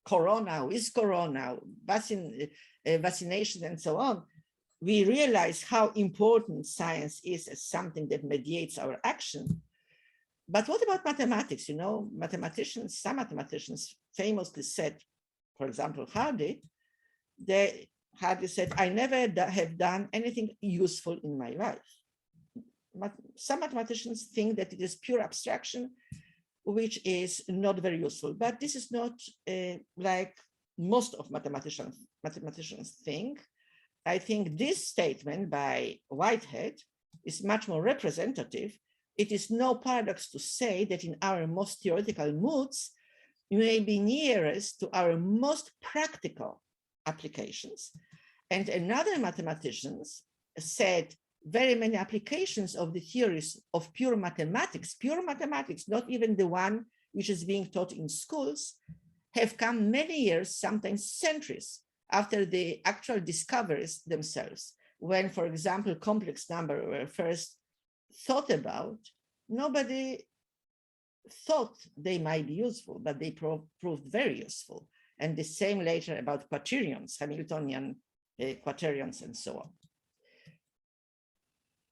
Corona, with Corona, vaccination, and so on. We realize how important science is as something that mediates our action. But what about mathematics? You know, some mathematicians famously said, for example, Hardy said, I never have done anything useful in my life. some mathematicians think that it is pure abstraction, which is not very useful. But this is not like most of mathematicians think. I think this statement by Whitehead is much more representative. It is no paradox to say that in our most theoretical moods, we may be nearest to our most practical applications. And another mathematician said very many applications of the theories of pure mathematics, not even the one which is being taught in schools, have come many years, sometimes centuries, after the actual discoveries themselves. When, for example, complex numbers were first thought about, nobody thought they might be useful, but they proved very useful. And the same later about quaternions, Hamiltonian quaternions, and so on.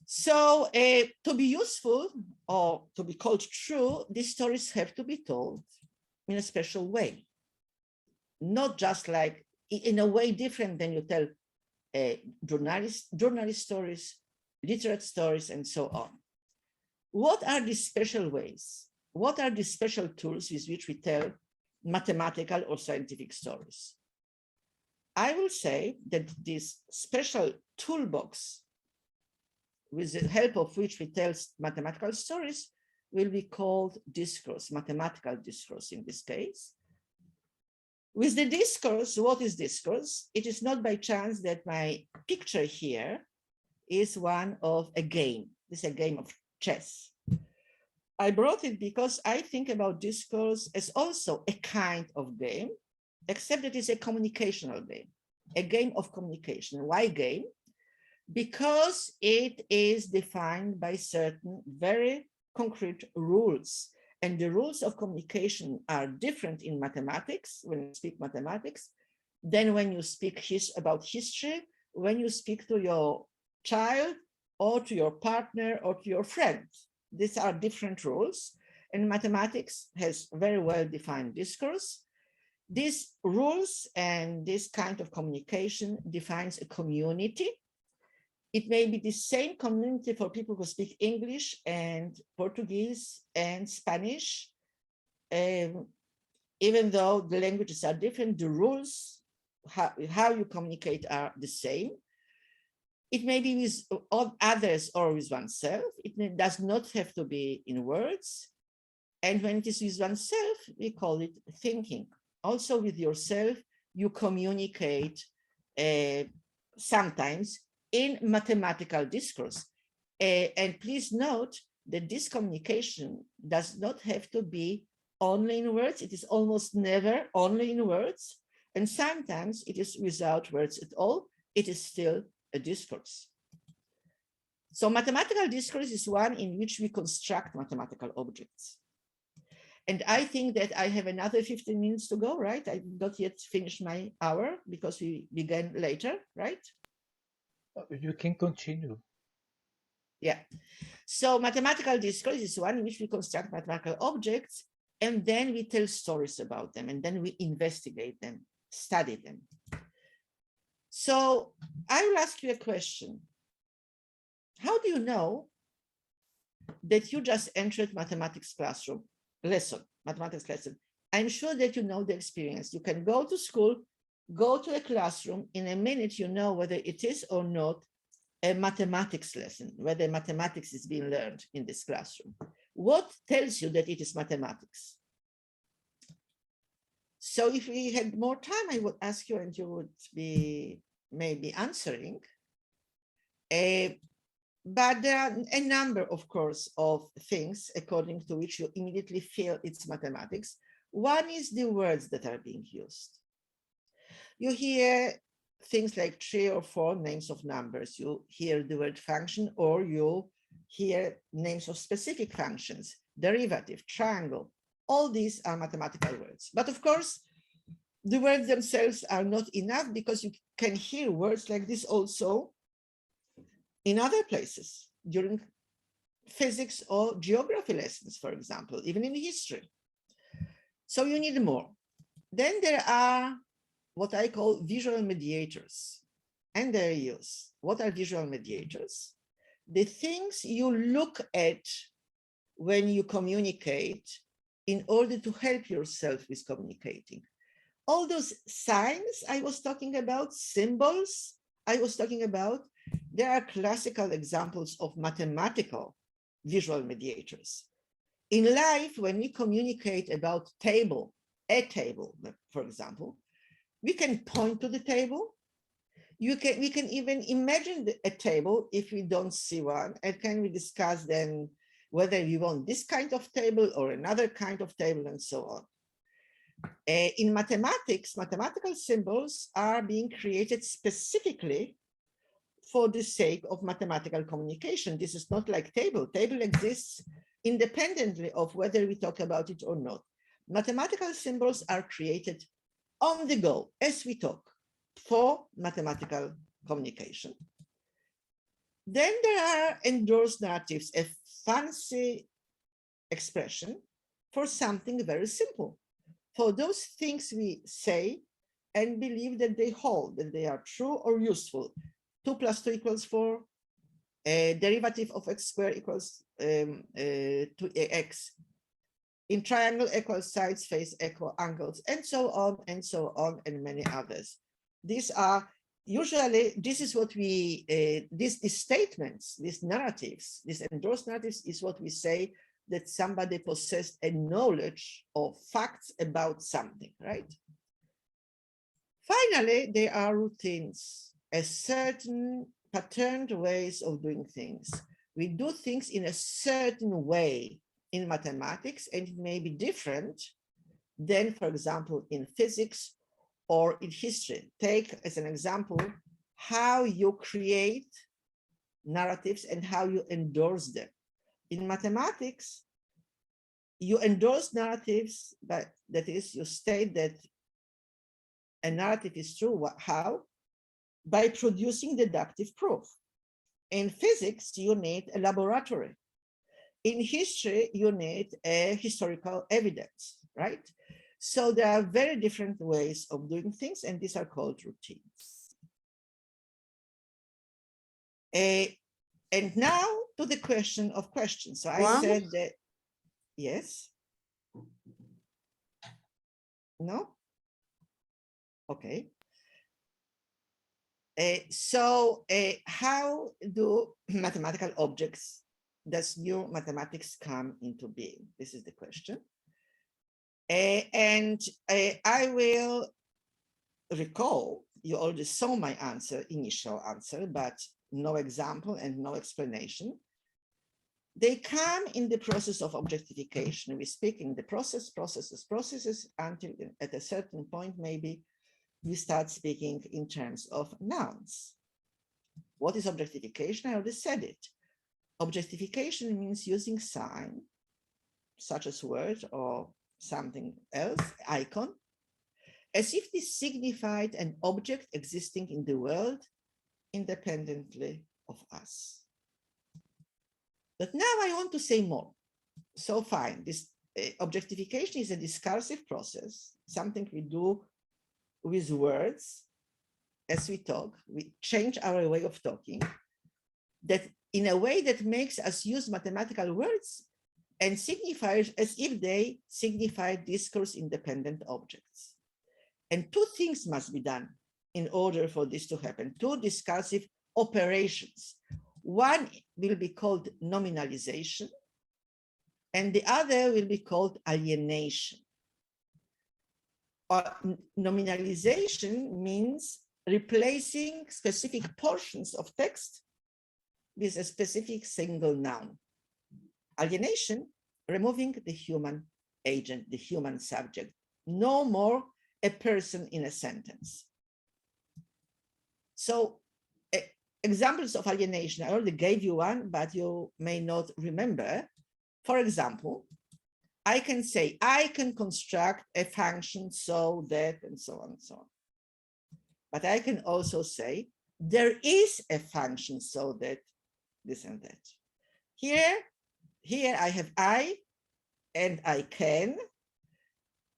So to be useful or to be called true, these stories have to be told in a special way. Not just like in a way different than you tell journalist stories, literate stories, and so on. What are these special ways? What are the special tools with which we tell mathematical or scientific stories? I will say that this special toolbox, with the help of which we tell mathematical stories, will be called discourse, mathematical discourse in this case. With the discourse, what is discourse? It is not by chance that my picture here is one of a game. This is a game of chess. I brought it because I think about discourse as also a kind of game, except that it's a communicational game, a game of communication. Why game? Because it is defined by certain very concrete rules. And the rules of communication are different in mathematics, when you speak mathematics, than when you speak about history, when you speak to your child or to your partner or to your friend. These are different rules, and mathematics has very well-defined discourse. These rules and this kind of communication defines a community. It may be the same community for people who speak English and Portuguese and Spanish. Even though the languages are different, the rules, how you communicate are the same. It may be with others or with oneself. It does not have to be in words. And when it is with oneself, we call it thinking. Also with yourself, you communicate sometimes in mathematical discourse. And please note that this communication does not have to be only in words. It is almost never only in words. And sometimes it is without words at all. It is still a discourse. So mathematical discourse is one in which we construct mathematical objects. And I think that I have another 15 minutes to go, right? I did not yet finish my hour because we began later, right? You can continue. Yeah. So mathematical discourse is one in which we construct mathematical objects, and then we tell stories about them, and then we investigate them, study them. So I will ask you a question. How do you know that you just entered mathematics classroom lesson, mathematics lesson? I'm sure that you know the experience. You can go to school, go to a classroom, in a minute you know whether it is or not a mathematics lesson, whether mathematics is being learned in this classroom. What tells you that it is mathematics? So if we had more time, I would ask you and you would be maybe answering. But there are a number, of course, of things according to which you immediately feel it's mathematics. One is the words that are being used. You hear things like 3 or 4 names of numbers. You hear the word function, or you hear names of specific functions, derivative, triangle. All these are mathematical words. But of course, the words themselves are not enough, because you can hear words like this also in other places, during physics or geography lessons, for example, even in history. So you need more. Then there are what I call visual mediators and their use. What are visual mediators? the things you look at when you communicate in order to help yourself with communicating. All those signs I was talking about, symbols I was talking about, there are classical examples of mathematical visual mediators. In life, when we communicate about a table, for example, we can point to the table. We can even imagine a table if we don't see one, and can we discuss then whether we want this kind of table or another kind of table and so on. In mathematics, mathematical symbols are being created specifically for the sake of mathematical communication. This is not like table. Table exists independently of whether we talk about it or not. Mathematical symbols are created on the go as we talk for mathematical communication. Then there are endorsed narratives, a fancy expression for something very simple. For those things we say and believe that they hold, that they are true or useful. 2 + 2 = 4, a derivative of x squared equals 2x. In triangle, equal sides face equal angles, and so on, and many others. These are usually, this is what we, these statements, these narratives, these endorsed narratives is what we say that somebody possessed a knowledge of facts about something, right? Finally, there are routines, a certain patterned ways of doing things. We do things in a certain way in mathematics, and it may be different than, for example, in physics or in history. Take as an example how you create narratives and how you endorse them. In mathematics, you endorse narratives, but that is, you state that a narrative is true. How? By producing deductive proof. In physics, you need a laboratory. In history, you need a historical evidence, right? So there are very different ways of doing things, and these are called routines. And now to the question of questions. So I said that, yes? No? Okay. How do mathematical objects, does new mathematics come into being? This is the question. I will recall, you already saw my answer, initial answer, but no example and no explanation. They come in the process of objectification. We speak in the processes until at a certain point, maybe we start speaking in terms of nouns. What is objectification? I already said it. Objectification means using sign, such as word or something else, icon, as if this signified an object existing in the world independently of us. But now I want to say more. So fine, this objectification is a discursive process, something we do with words as we talk. We change our way of talking, that in a way that makes us use mathematical words and signifiers as if they signify discourse-independent objects. And two things must be done in order for this to happen, two discursive operations. One will be called nominalization, and the other will be called alienation. Nominalization means replacing specific portions of text with a specific single noun. Alienation, removing the human agent, the human subject, no more a person in a sentence. So examples of alienation, I already gave you one, but you may not remember. For example, I can say, I can construct a function so that, and so on and so on. But I can also say, there is a function so that, this and that. Here I have I, and I can.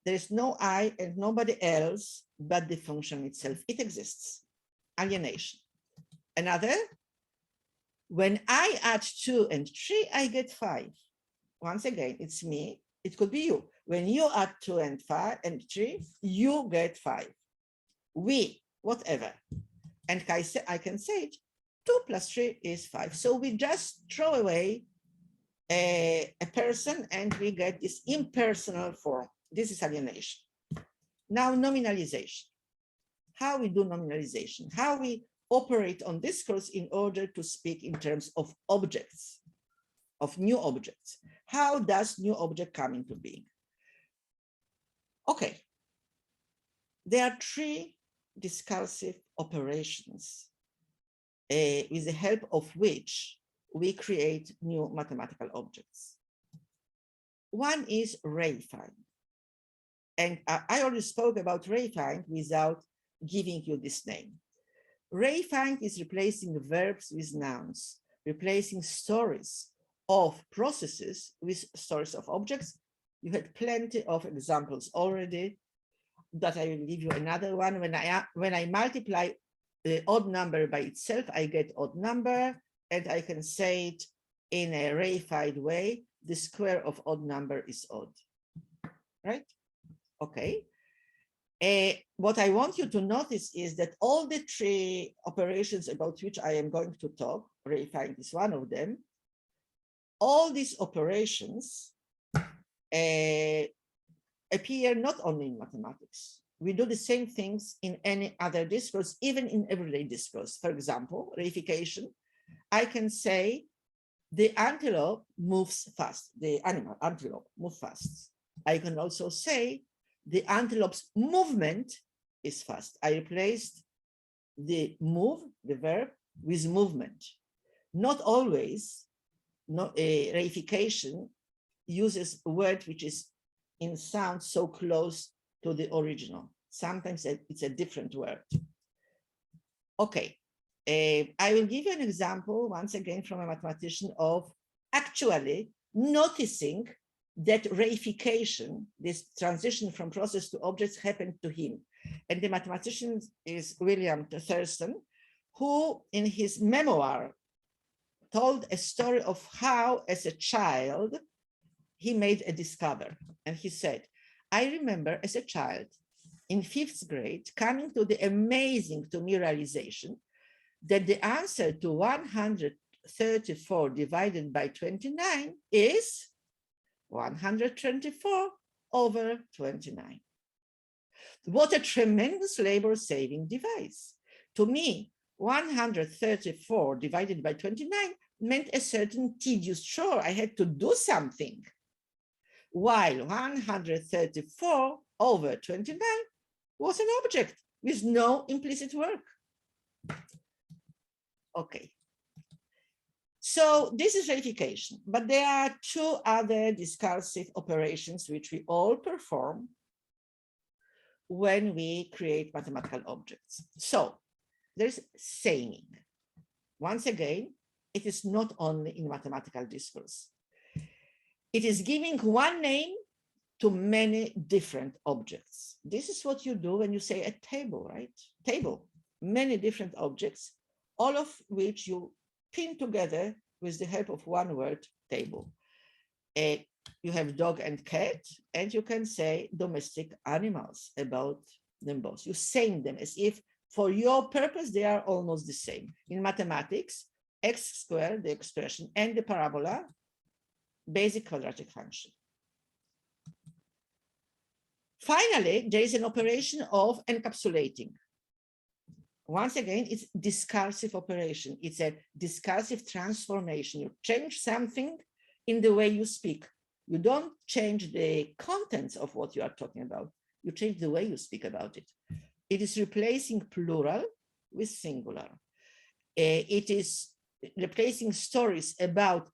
There is no I and nobody else but the function itself. It exists. Alienation. Another, When I add 2 and 3, I get 5. Once again, it's me. It could be you. When you add 2 and 5 and 3, you get 5. We, whatever. And I can say it, 2 plus 3 is 5. So we just throw away a person and we get this impersonal form. This is alienation. Now nominalization. How we do nominalization, how we operate on discourse in order to speak in terms of objects, of new objects. How does new object come into being? Okay, there are 3 discursive operations with the help of which we create new mathematical objects. One is reifying. And I already spoke about reifying without giving you this name. Reifying is replacing verbs with nouns, replacing stories of processes with stories of objects. You had plenty of examples already, that I will give you another one. When I multiply the odd number by itself, I get odd number, and I can say it in a reified way, the square of odd number is odd, right? Okay. What I want you to notice is that all the 3 operations about which I am going to talk, reifying is one of them, all these operations appear not only in mathematics. We do the same things in any other discourse, even in everyday discourse. For example, reification, I can say the antelope moves fast, the animal antelope moves fast. I can also say the antelope's movement is fast. I replaced the move, the verb, with movement. Not always, reification uses a word which is in sound so close to the original. Sometimes it's a different word. Okay, I will give you an example, once again, from a mathematician of actually noticing that reification, this transition from process to objects, happened to him. And the mathematician is William Thurston, who in his memoir told a story of how, as a child, he made a discovery. And he said, I remember as a child in 5th grade coming to the amazing, to me, realization that the answer to 134 divided by 29 is 124 over 29. What a tremendous labor-saving device. To me, 134 divided by 29 meant a certain tedious chore. I had to do something. While 134 over 29 was an object with no implicit work. Okay. So this is reification, but there are 2 other discursive operations which we all perform when we create mathematical objects. So there's saying. Once again, it is not only in mathematical discourse. It is giving one name to many different objects. This is what you do when you say a table, right? Table, many different objects, all of which you pin together with the help of one word, table. You have dog and cat, and you can say domestic animals about them both. You saying them as if for your purpose, they are almost the same. In mathematics, x squared, the expression, and the parabola, basic quadratic function. Finally, there is an operation of encapsulating. Once again, it's discursive operation. It's a discursive transformation. You change something in the way you speak. You don't change the contents of what you are talking about. You change the way you speak about it. It is replacing plural with singular. It is replacing stories about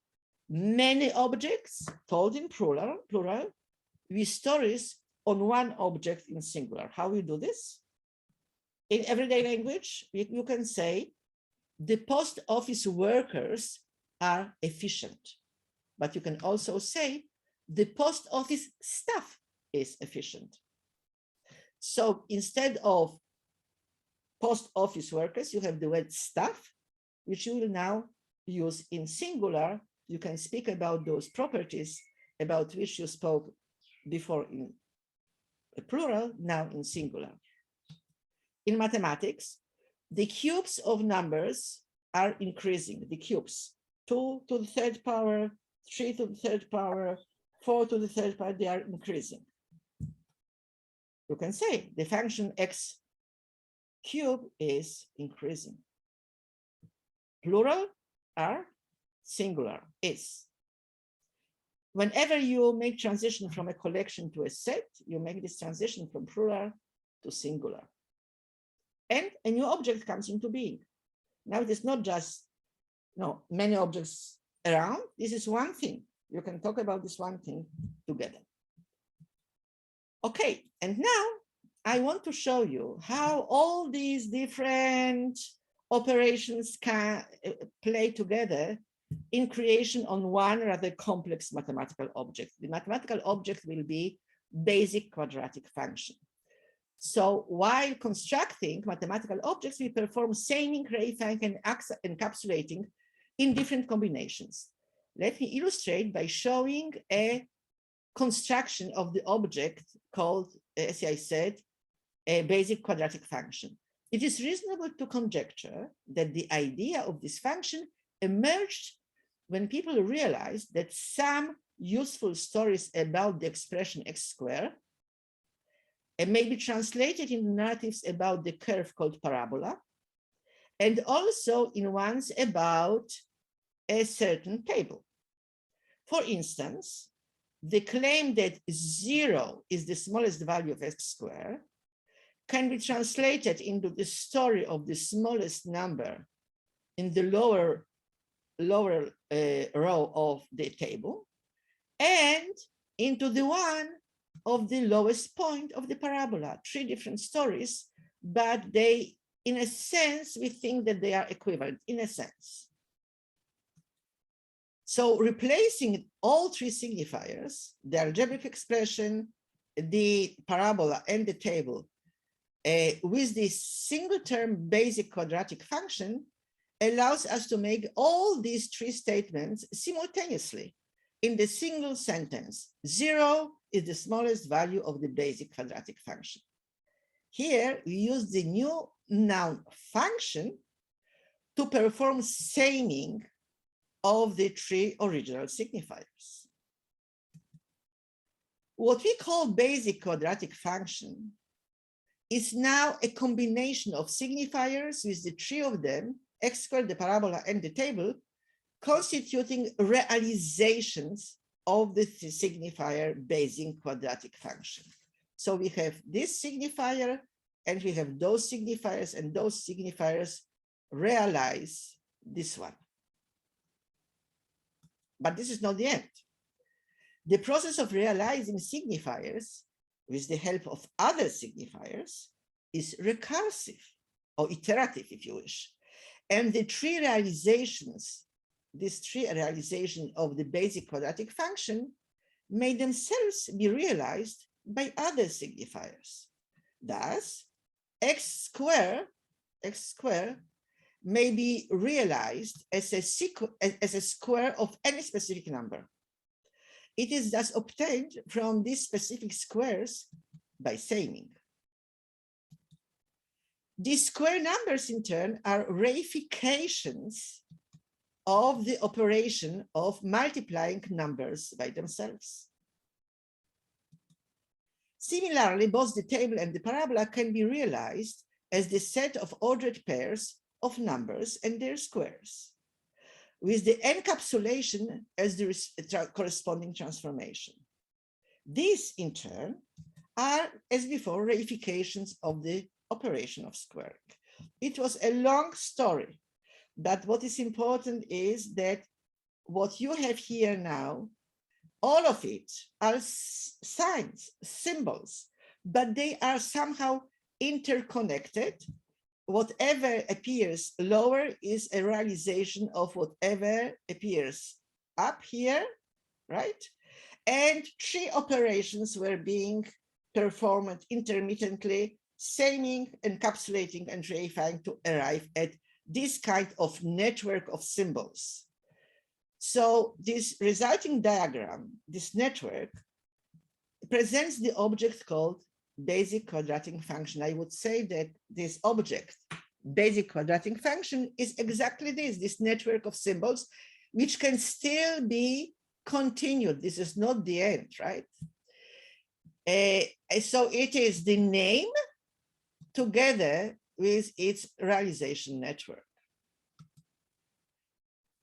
many objects told in plural with stories on one object in singular. How we do this? In everyday language, you can say the post office workers are efficient, but you can also say the post office staff is efficient. So instead of post office workers, you have the word staff, which you will now used in singular, you can speak about those properties about which you spoke before in plural, now in singular. In mathematics, the cubes of numbers are increasing, the cubes. 2 to the third power, 3 to the third power, 4 to the third power, they are increasing. You can say the function x cube is increasing. Plural are, singular is. Whenever you make transition from a collection to a set, you make this transition from plural to singular. And a new object comes into being. Now it is not just many objects around. This is one thing. You can talk about this one thing together. Okay, and now I want to show you how all these different operations can play together in creation on one rather complex mathematical object. The mathematical object will be basic quadratic function. So while constructing mathematical objects, we perform saming, reifying, and encapsulating in different combinations. Let me illustrate by showing a construction of the object called, as I said, a basic quadratic function. It is reasonable to conjecture that the idea of this function emerged when people realized that some useful stories about the expression x squared may be translated in narratives about the curve called parabola, and also in ones about a certain table. For instance, the claim that 0 is the smallest value of x squared can be translated into the story of the smallest number in the lower row of the table, and into the one of the lowest point of the parabola. 3 different stories, but they, in a sense, we think that they are equivalent, in a sense. So replacing all 3 signifiers, the algebraic expression, the parabola, and the table, with this single term basic quadratic function allows us to make all these 3 statements simultaneously in the single sentence. 0 is the smallest value of the basic quadratic function. Here we use the new noun function to perform saming of the 3 original signifiers. What we call basic quadratic function is now a combination of signifiers with the 3 of them, x squared, the parabola, and the table, constituting realizations of the signifier basic quadratic function. So we have this signifier, and we have those signifiers, and those signifiers realize this one. But this is not the end. The process of realizing signifiers with the help of other signifiers is recursive or iterative, if you wish. And the 3 realizations, these 3 realizations of the basic quadratic function may themselves be realized by other signifiers. Thus, x squared may be realized as a square of any specific number. It is thus obtained from these specific squares by saming. These square numbers, in turn, are reifications of the operation of multiplying numbers by themselves. Similarly, both the table and the parabola can be realized as the set of ordered pairs of numbers and their squares, with the encapsulation as the corresponding transformation. These, in turn, are, as before, reifications of the operation of squaring. It was a long story, but what is important is that what you have here now, all of it are signs, symbols, but they are somehow interconnected. Whatever appears lower is a realization of whatever appears up here, right? And 3 operations were being performed intermittently, saming, encapsulating, and reifying to arrive at this kind of network of symbols. So this resulting diagram, this network, presents the object called basic quadratic function. I would say that this object, basic quadratic function, is exactly this network of symbols, which can still be continued. This is not the end, right? So it is the name together with its realization network.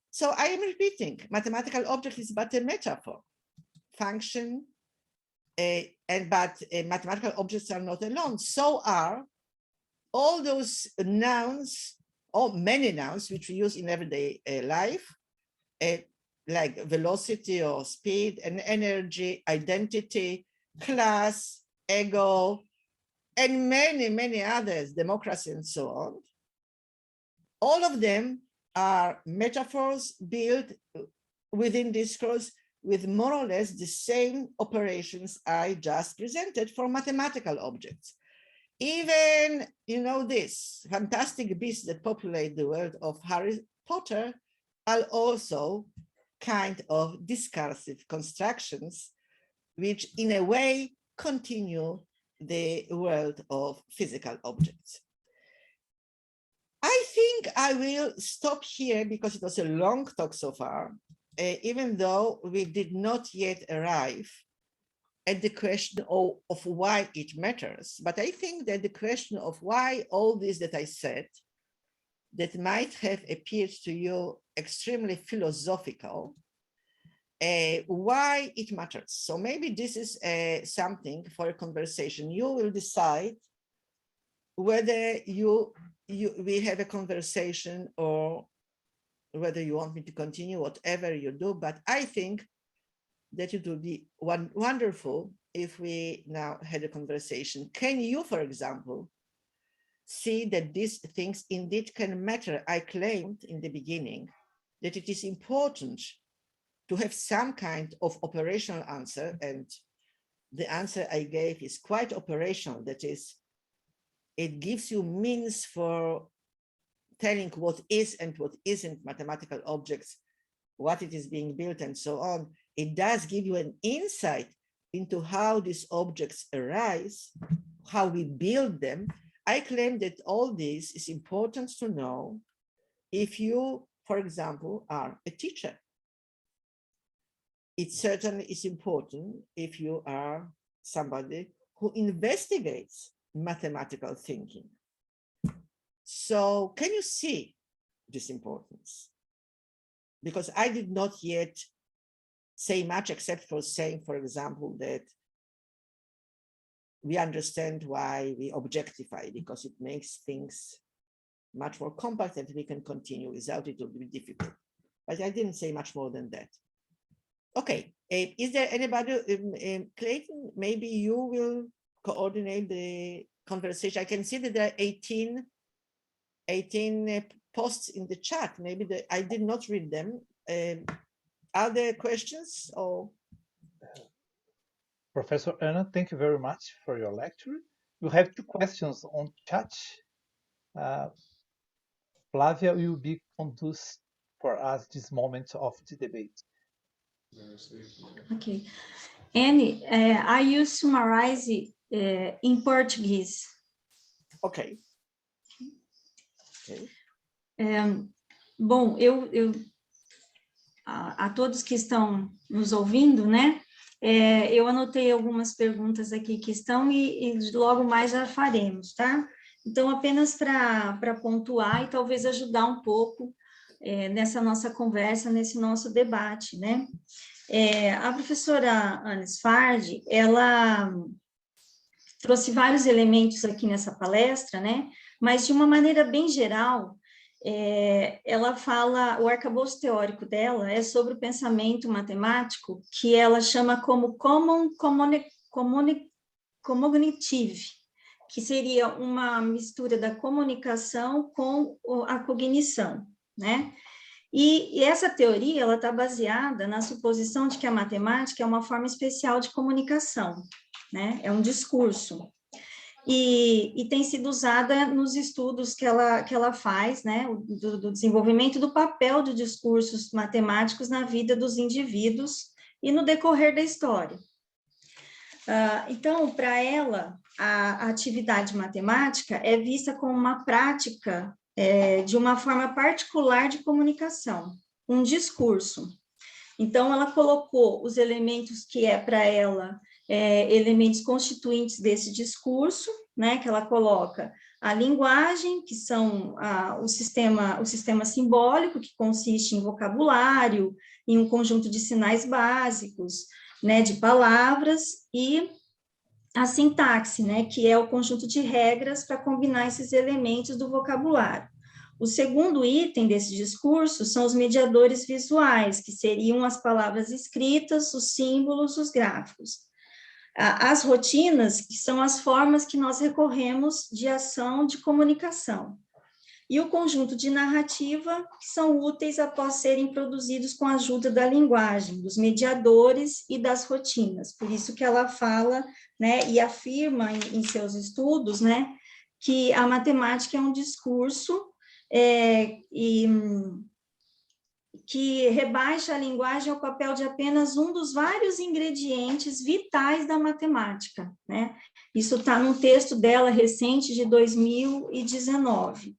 So I am repeating, mathematical object is but a metaphor. Function, but mathematical objects are not alone. So are all those nouns, or many nouns, which we use in everyday life, like velocity or speed and energy, identity, class, ego, and many, many others, democracy and so on. All of them are metaphors built within discourse with more or less the same operations I just presented for mathematical objects. Even, you know, this fantastic beasts that populate the world of Harry Potter are also kind of discursive constructions, which in a way continue the world of physical objects. I think I will stop here because it was a long talk so far, even though we did not yet arrive at the question of why it matters. But I think that the question of why all this that I said, that might have appeared to you extremely philosophical, why it matters. So maybe this is something for a conversation. You will decide whether we have a conversation or whether you want me to continue, whatever you do. But I think that it would be wonderful if we now had a conversation. Can you, for example, see that these things indeed can matter? I claimed in the beginning that it is important to have some kind of operational answer, and the answer I gave is quite operational. That is, it gives you means for telling what is and what isn't mathematical objects, what it is being built and so on. It does give you an insight into how these objects arise, how we build them. I claim that all this is important to know if you, for example, are a teacher. It certainly is important if you are somebody who investigates mathematical thinking. So can you see this importance? Because I did not yet say much except for saying, for example, that we understand why we objectify, because it makes things much more compact and we can continue. Without it, it would be difficult. But I didn't say much more than that. Okay, is there anybody, Clayton, maybe you will coordinate the conversation. I can see that there are 18 posts in the chat. Maybe I did not read them. Are there questions or? Professor Anna, thank you very much for your lecture. We have 2 questions on chat. Flavia will be conducting for us this moment of the debate. Okay. Annie, I will summarize in Portuguese. Okay. Bom, a todos que estão nos ouvindo, né? Eu anotei algumas perguntas aqui que estão e logo mais já faremos, tá? Então, apenas para pontuar e talvez ajudar um pouco nessa nossa conversa, nesse nosso debate, né? A professora Sfard, ela trouxe vários elementos aqui nessa palestra, né? Mas de uma maneira bem geral, ela fala, o arcabouço teórico dela é sobre o pensamento matemático, que ela chama como cognitive, que seria uma mistura da comunicação com a cognição, né? E essa teoria, ela está baseada na suposição de que a matemática é uma forma especial de comunicação, né? É um discurso. e tem sido usada nos estudos que ela faz, né, do desenvolvimento do papel de discursos matemáticos na vida dos indivíduos e no decorrer da história. Então, para ela, a atividade matemática é vista como uma prática de uma forma particular de comunicação, um discurso. Então, ela colocou os elementos que para ela elementos constituintes desse discurso, né, que ela coloca a linguagem, que são o sistema simbólico, que consiste em vocabulário, em um conjunto de sinais básicos, né, de palavras, e a sintaxe, né, que é o conjunto de regras para combinar esses elementos do vocabulário. O segundo item desse discurso são os mediadores visuais, que seriam as palavras escritas, os símbolos, os gráficos. As rotinas, que são as formas que nós recorremos de ação de comunicação. E o conjunto de narrativa, que são úteis após serem produzidos com a ajuda da linguagem, dos mediadores e das rotinas. Por isso que ela fala, né, e afirma em seus estudos, né, que a matemática é um discurso que rebaixa a linguagem ao papel de apenas um dos vários ingredientes vitais da matemática, né? Isso está num texto dela recente, de 2019.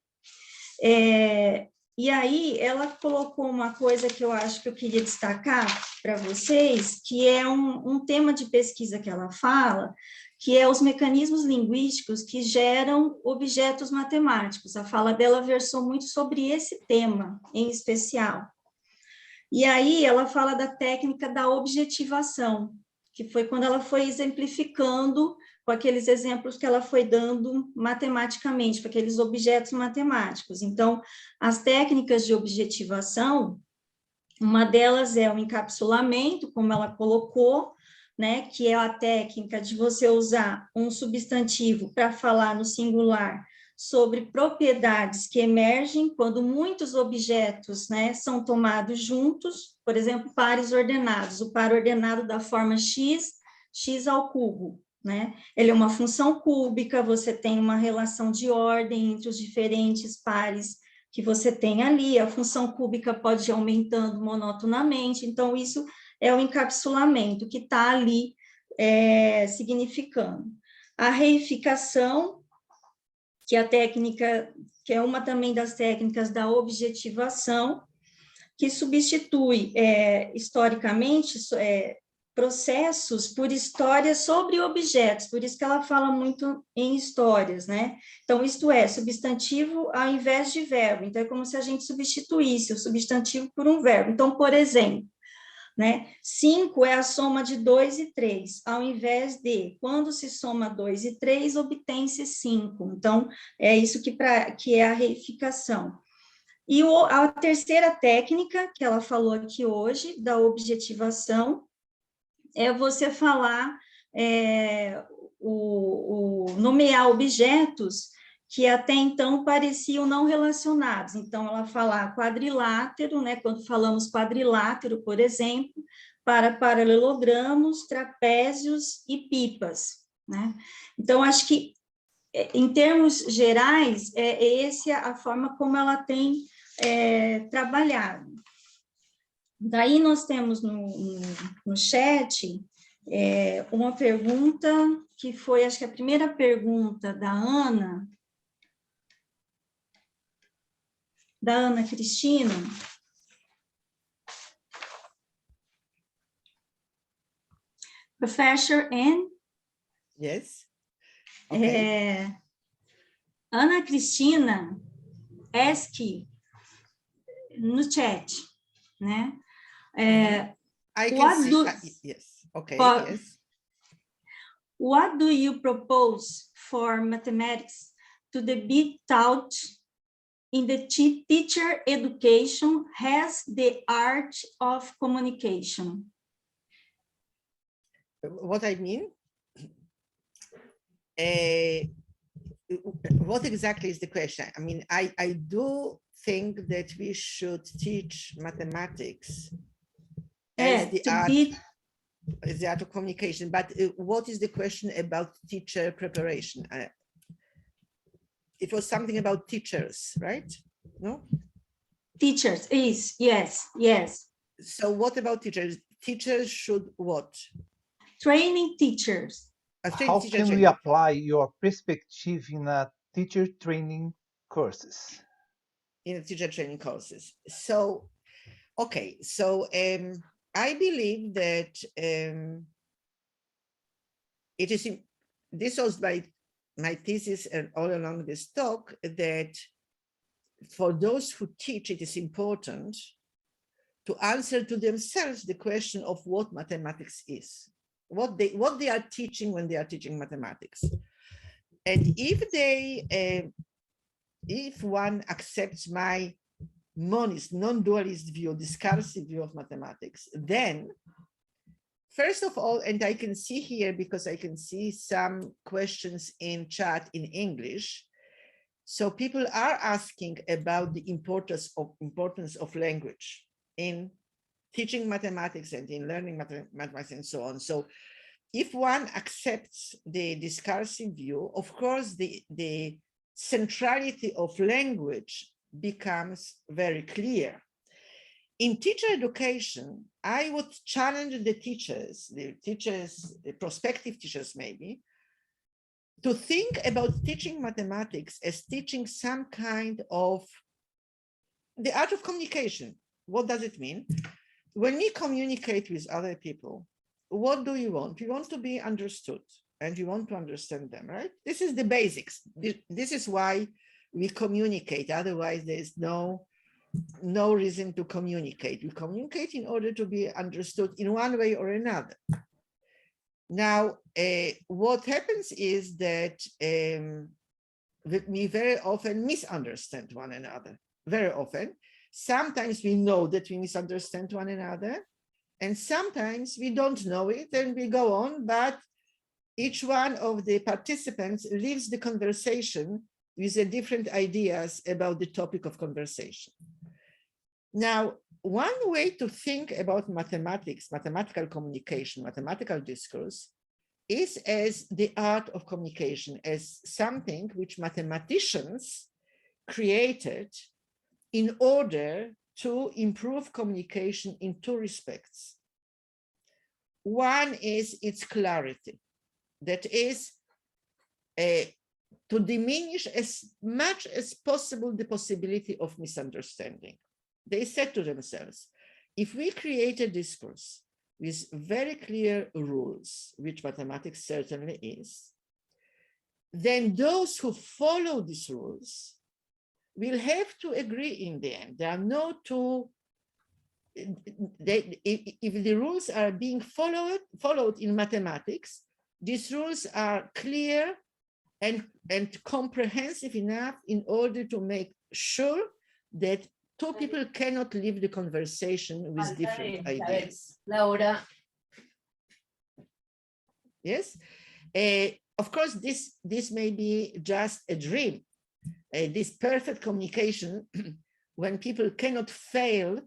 E aí, ela colocou uma coisa que eu acho que eu queria destacar para vocês, que é um tema de pesquisa que ela fala, que é os mecanismos linguísticos que geram objetos matemáticos. A fala dela versou muito sobre esse tema, em especial. E aí, ela fala da técnica da objetivação, que foi quando ela foi exemplificando com aqueles exemplos que ela foi dando matematicamente, para aqueles objetos matemáticos. Então, as técnicas de objetivação, uma delas é o encapsulamento, como ela colocou, né, que é a técnica de você usar um substantivo para falar no singular sobre propriedades que emergem quando muitos objetos, né, são tomados juntos, por exemplo, pares ordenados, o par ordenado da forma x ao cubo, né? Ele é uma função cúbica, você tem uma relação de ordem entre os diferentes pares que você tem ali, a função cúbica pode ir aumentando monotonamente, então isso é o encapsulamento que está ali significando. A reificação, que é a técnica, que é uma também das técnicas da objetivação, que substitui, historicamente, processos por histórias sobre objetos, por isso que ela fala muito em histórias, né? Então, isto é, substantivo ao invés de verbo, então é como se a gente substituísse o substantivo por um verbo. Então, por exemplo, né, 5 é a soma de 2 e 3, ao invés de, quando se soma 2 e 3, obtém-se 5. Então, é isso que é a reificação. E a terceira técnica, que ela falou aqui hoje, da objetivação, é você falar, nomear objetos que até então pareciam não relacionados. Então, ela fala quadrilátero, né? Quando falamos quadrilátero, por exemplo, para paralelogramos, trapézios e pipas, né? Então, acho que, em termos gerais, essa a forma como ela tem trabalhado. Daí nós temos no chat uma pergunta que foi, acho que a primeira pergunta da Ana Cristina. Professor Anne? Yes. Okay. Ana Cristina ask no chat, né? I can see, yes, okay, yes. What do you propose for mathematics to be taught in the teacher education as the art of communication? What I mean? What exactly is the question? I mean, I do think that we should teach mathematics as the art. the art of communication. But what is the question about teacher preparation? It was something about teachers, right? No? Teachers is, yes, yes. So what about teachers? Teachers should what? Training teachers. How can we apply your perspective in a teacher training courses? In teacher training courses. So, okay, so I believe that it is, this was my thesis and all along this talk, that for those who teach, it is important to answer to themselves the question of what mathematics is, what they are teaching when they are teaching mathematics. And if one accepts my monist, non-dualist view, discursive view of mathematics, then first of all, and I can see here because I can see some questions in chat in English. So people are asking about the importance of language in teaching mathematics and in learning mathematics and so on. So if one accepts the discursive view, of course, the centrality of language becomes very clear. In teacher education, I would challenge the teachers, the prospective teachers maybe, to think about teaching mathematics as teaching some kind of the art of communication. What does it mean? When we communicate with other people, what do we want? We want to be understood and we want to understand them, right? This is the basics. This is why we communicate. Otherwise, there's no reason to communicate. We communicate in order to be understood in one way or another. Now, what happens is that we very often misunderstand one another, very often. Sometimes we know that we misunderstand one another, and sometimes we don't know it and we go on, but each one of the participants leaves the conversation with different ideas about the topic of conversation. Now, one way to think about mathematics, mathematical communication, mathematical discourse, is as the art of communication, as something which mathematicians created in order to improve communication in two respects. One is its clarity, that is to diminish as much as possible the possibility of misunderstanding. They said to themselves, if we create a discourse with very clear rules, which mathematics certainly is, then those who follow these rules will have to agree in the end. There are no two, if the rules are being followed in mathematics, these rules are clear and comprehensive enough in order to make sure that two people cannot leave the conversation with different ideas. Laura. Yes, of course, this may be just a dream. This perfect communication, when people cannot fail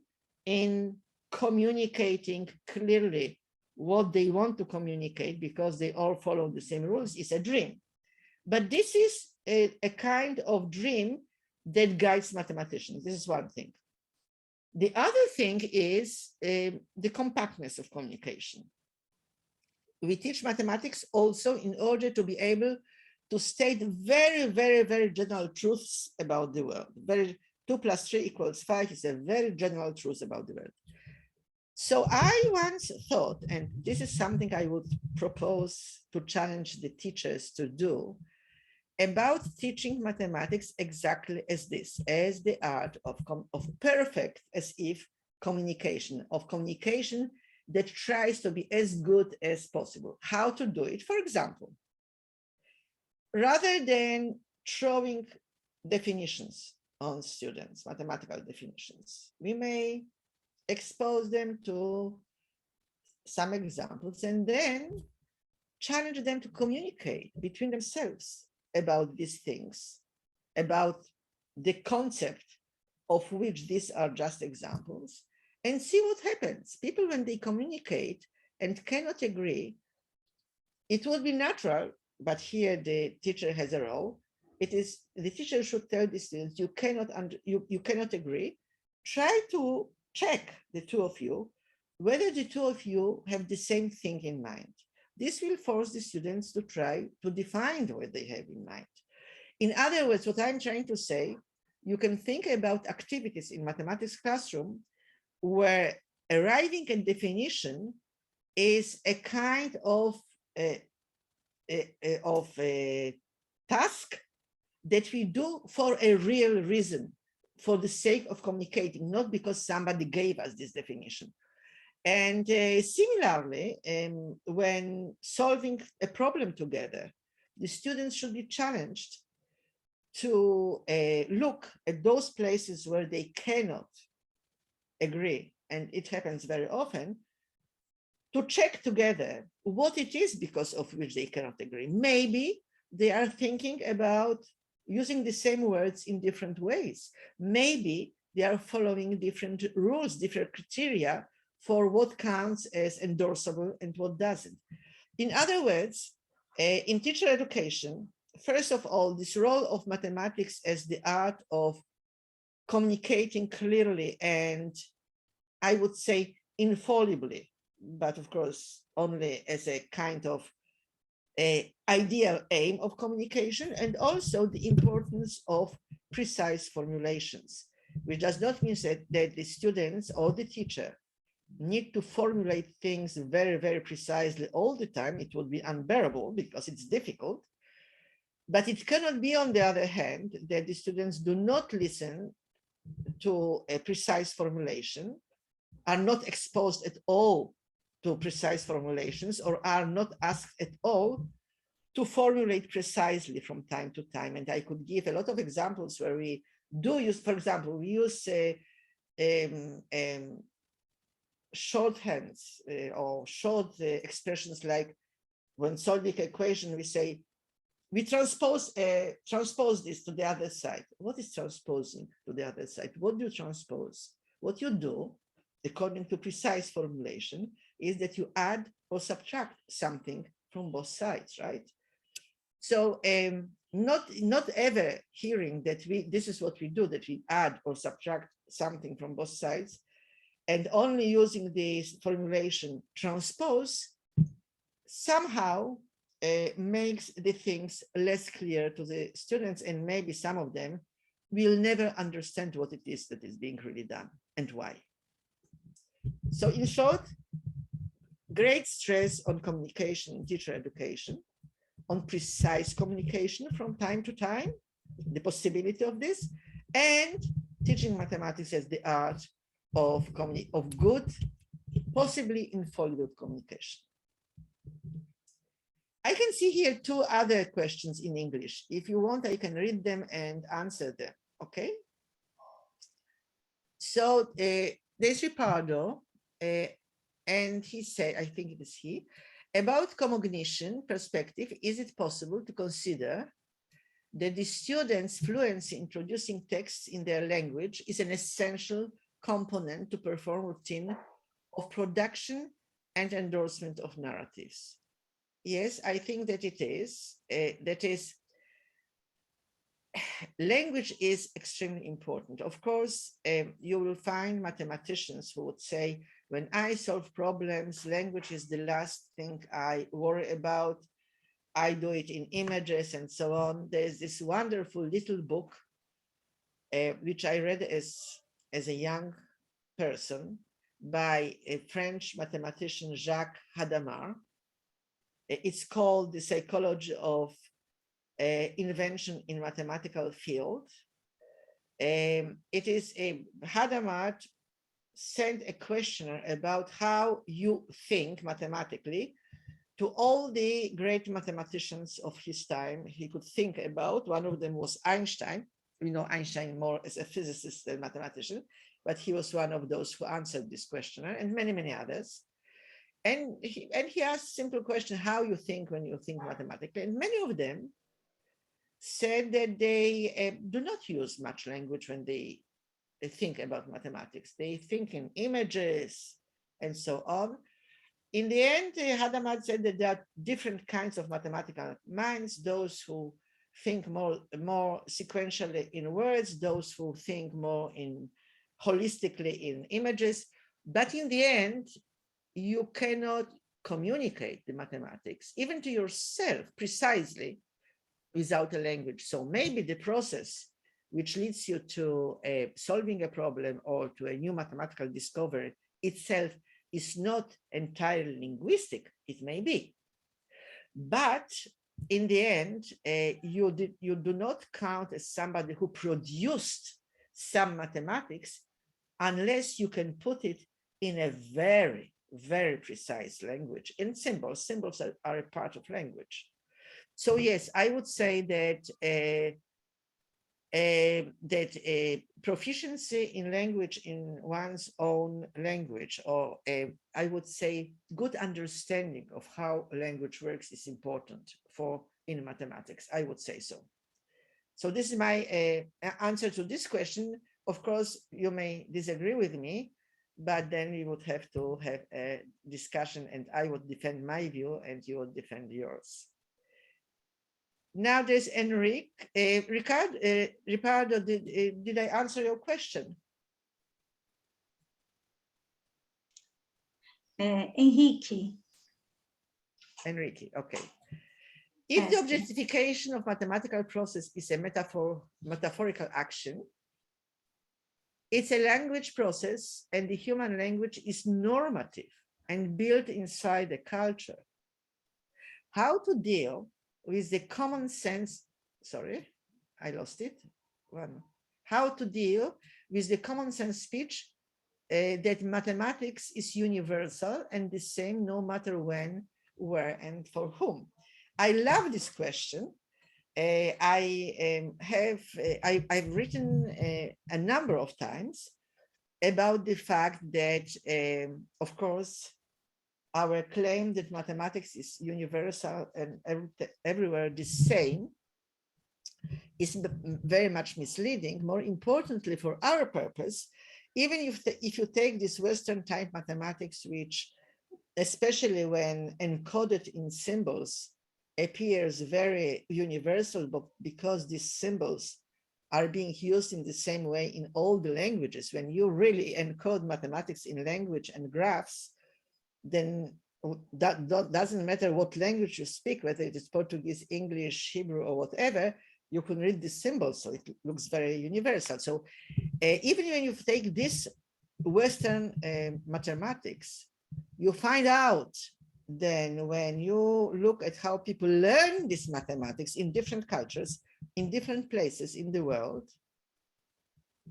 in communicating clearly what they want to communicate because they all follow the same rules, is a dream. But this is a kind of dream that guides mathematicians. This is one thing. The other thing is the compactness of communication. We teach mathematics also in order to be able to state very, very, very general truths about the world. 2 + 3 = 5 is a very general truth about the world. So I once thought, and this is something I would propose to challenge the teachers to do, about teaching mathematics exactly as this, as the art of perfect as if communication, of communication that tries to be as good as possible. How to do it? For example, rather than throwing definitions on students, mathematical definitions, we may expose them to some examples and then challenge them to communicate between themselves about these things, about the concept of which these are just examples, and see what happens. People, when they communicate, and cannot agree, it would be natural, but here the teacher has a role. It is the teacher should tell the students, you cannot agree. Try to check the two of you, whether the two of you have the same thing in mind. This will force the students to try to define what they have in mind. In other words, what I'm trying to say, you can think about activities in mathematics classroom where arriving at definition is a kind of a task that we do for a real reason, for the sake of communicating, not because somebody gave us this definition. And similarly, when solving a problem together, the students should be challenged to look at those places where they cannot agree, and it happens very often, to check together what it is because of which they cannot agree. Maybe they are thinking about using the same words in different ways. Maybe they are following different rules, different criteria for what counts as endorsable and what doesn't. In other words, in teacher education, first of all, this role of mathematics as the art of communicating clearly and, I would say, infallibly, but of course, only as a kind of ideal aim of communication, and also the importance of precise formulations, which does not mean that the students or the teacher need to formulate things very, very precisely all the time. It would be unbearable because it's difficult. But it cannot be, on the other hand, that the students do not listen to a precise formulation, are not exposed at all to precise formulations, or are not asked at all to formulate precisely from time to time. And I could give a lot of examples where we do use, for example, we use shorthands or short expressions, like when solving an equation, we say, we transpose this to the other side. What is transposing to the other side? What do you transpose? What you do, according to precise formulation, is that you add or subtract something from both sides, right? So not ever hearing that this is what we do, that we add or subtract something from both sides, and only using this formulation transpose, somehow makes the things less clear to the students, and maybe some of them will never understand what it is that is being really done and why. So in short, great stress on communication in teacher education, on precise communication from time to time, the possibility of this, and teaching mathematics as the art of good, possibly infallible communication. I can see here two other questions in English. If you want, I can read them and answer them, okay? So there's Ricardo, and he said, I think it is he, about cognition perspective, is it possible to consider that the students' fluency in producing texts in their language is an essential component to perform routine of production and endorsement of narratives? Yes, I think that it is. That is, language is extremely important. Of course, you will find mathematicians who would say, when I solve problems, language is the last thing I worry about. I do it in images and so on. There's this wonderful little book, which I read as a young person, by a French mathematician, Jacques Hadamard. It's called The Psychology of Invention in Mathematical Field. It is Hadamard sent a questionnaire about how you think mathematically to all the great mathematicians of his time he could think about. One of them was Einstein. We know Einstein more as a physicist than mathematician, but he was one of those who answered this questionnaire, and many, many others. And he asked a simple question, how you think when you think mathematically. And many of them said that they do not use much language when they think about mathematics. They think in images and so on. in the end, Hadamard said that there are different kinds of mathematical minds, those who think more sequentially in words, those who think more holistically in images. But in the end, you cannot communicate the mathematics, even to yourself, precisely without a language. So maybe the process which leads you to solving a problem or to a new mathematical discovery itself is not entirely linguistic. It may be. But in the end, you do not count as somebody who produced some mathematics unless you can put it in a very, very precise language. In symbols are a part of language. So yes, I would say that proficiency in language, in one's own language, or I would say good understanding of how language works is important in mathematics. I would say so. So this is my answer to this question. Of course, you may disagree with me, but then we would have to have a discussion, and I would defend my view and you would defend yours. Now there's Enrique. Ricardo, did I answer your question? Enrique, okay. If the objectification of mathematical process is a metaphorical action, it's a language process, and the human language is normative and built inside a culture. How to deal with the common sense, sorry, I lost it. How to deal with the common sense speech that mathematics is universal and the same no matter when, where, and for whom. I love this question. I've written a number of times about the fact that, of course, our claim that mathematics is universal and everywhere the same is very much misleading. More importantly, for our purpose, even if you take this Western type mathematics, which especially when encoded in symbols appears very universal, but because these symbols are being used in the same way in all the languages, when you really encode mathematics in language and graphs, then that doesn't matter what language you speak, whether it is Portuguese, English, Hebrew, or whatever, you can read the symbols, so it looks very universal. So even when you take this Western mathematics, you find out then when you look at how people learn this mathematics in different cultures, in different places in the world,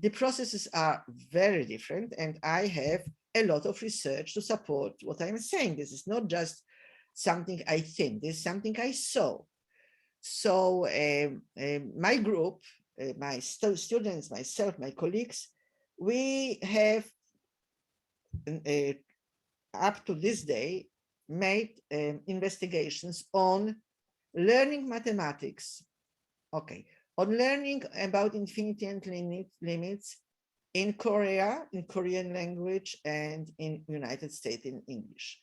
the processes are very different, and I have a lot of research to support what I'm saying. This is not just something I think, this is something I saw. So my group, my students, myself, my colleagues, we have up to this day made investigations on learning mathematics, on learning about infinity and limits in Korea, in Korean language, and in United States in English.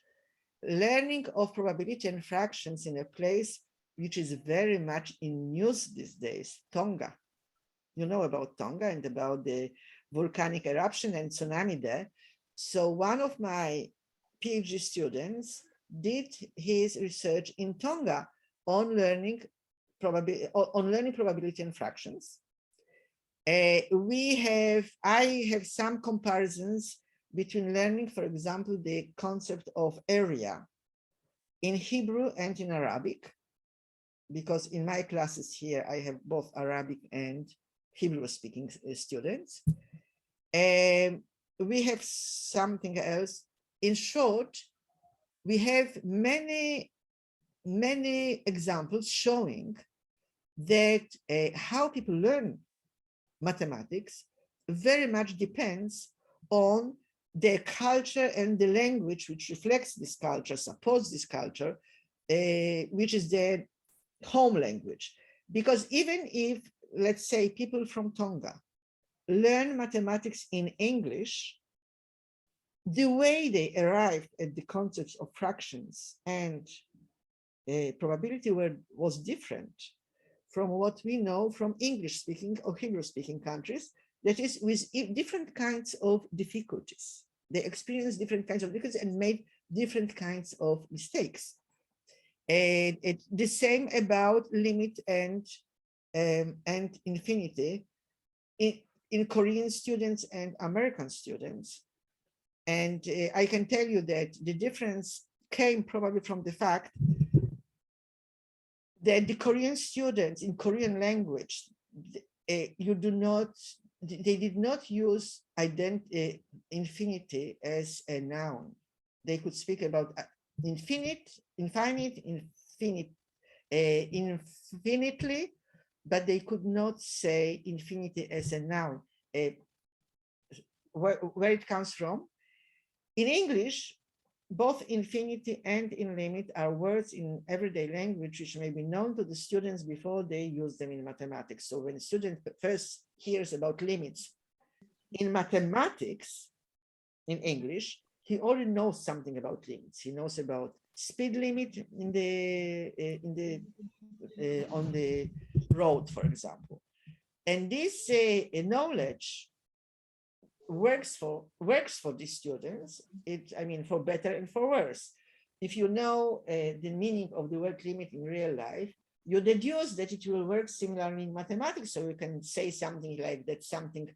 Learning of probability and fractions in a place which is very much in news these days, Tonga. You know about Tonga and about the volcanic eruption and tsunami there. So one of my PhD students did his research in Tonga on learning probability and fractions. I have some comparisons between learning, for example, the concept of area in Hebrew and in Arabic, because in my classes here, I have both Arabic and Hebrew speaking students. We have something else. In short, we have many examples showing that how people learn mathematics very much depends on their culture and the language which reflects this culture, supports this culture, which is their home language. Because even if, let's say, people from Tonga learn mathematics in English, the way they arrived at the concepts of fractions and probability was different from what we know from English-speaking or Hebrew-speaking countries, that is with different kinds of difficulties. They experienced different kinds of difficulties and made different kinds of mistakes. And the same about limit and infinity in Korean students and American students. And I can tell you that the difference came probably from the fact that the Korean students in Korean language, they did not use infinity as a noun. They could speak about infinitely, but they could not say infinity as a noun. Where it comes from? In English, both infinity and in limit are words in everyday language which may be known to the students before they use them in mathematics. So when a student first hears about limits in mathematics, in English, he already knows something about limits. He knows about speed limit on the road, for example. And this knowledge works for these students. For better and for worse. If you know the meaning of the word limit in real life, you deduce that it will work similarly in mathematics. So you can say something like that something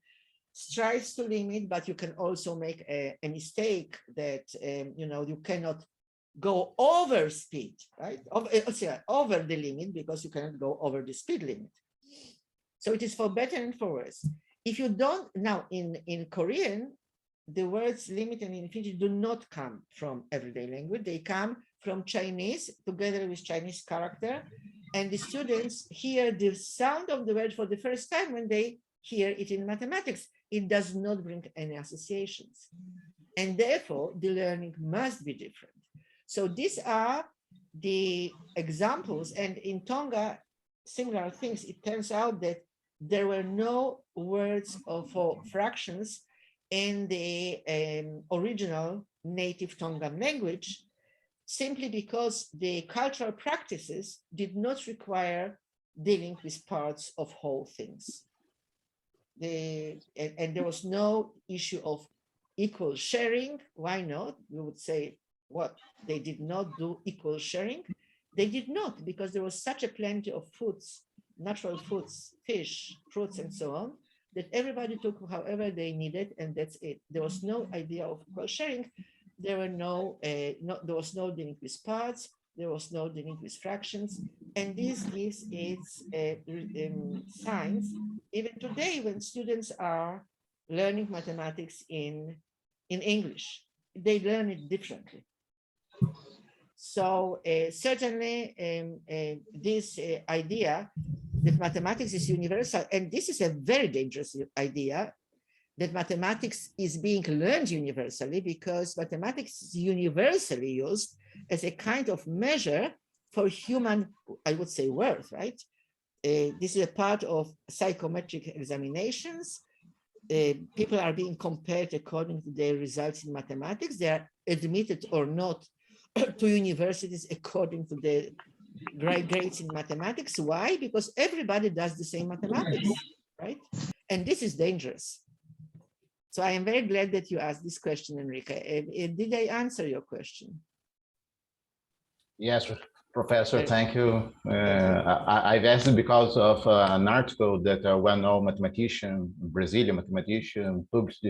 strives to limit, but you can also make a mistake that you cannot go over speed, right? Over the limit, because you cannot go over the speed limit. So it is for better and for worse. If you don't, now in Korean, the words limit and infinity do not come from everyday language. They come from Chinese, together with Chinese character. And the students hear the sound of the word for the first time when they hear it in mathematics. It does not bring any associations. And therefore, the learning must be different. So these are the examples. And in Tonga, similar things. It turns out that there were no words for fractions in the original native Tongan language, simply because the cultural practices did not require dealing with parts of whole things. And there was no issue of equal sharing. Why not? We would say, what? They did not do equal sharing. They did not, because there was such a plenty of foods, natural foods, fish, fruits, and so on, that everybody took however they needed, and that's it. There was no idea of equal sharing. There were there was no dealing with parts. There was no dealing with fractions. And this gives its signs even today when students are learning mathematics in English. They learn it differently. So certainly this idea that mathematics is universal, and this is a very dangerous idea, that mathematics is being learned universally, because mathematics is universally used as a kind of measure for human, I would say, worth, right? This is a part of psychometric examinations. People are being compared according to their results in mathematics. They are admitted or not to universities according to their grades in mathematics. Why? Because everybody does the same mathematics, right? And this is dangerous. So I am very glad that you asked this question, Enrique. Did I answer your question? Yes, Professor, thank you. I've asked because of an article that a well-known mathematician, Brazilian mathematician, published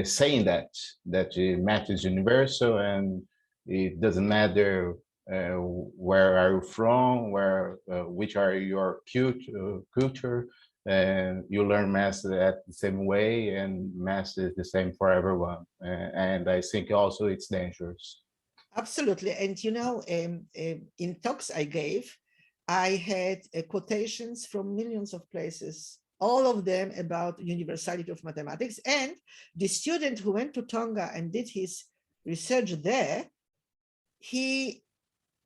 saying that math is universal and it doesn't matter where are you from, which are your culture, and you learn math at the same way, and math is the same for everyone. And I think also it's dangerous. Absolutely. And in talks I gave, I had quotations from millions of places, all of them about universality of mathematics. And the student who went to Tonga and did his research there, he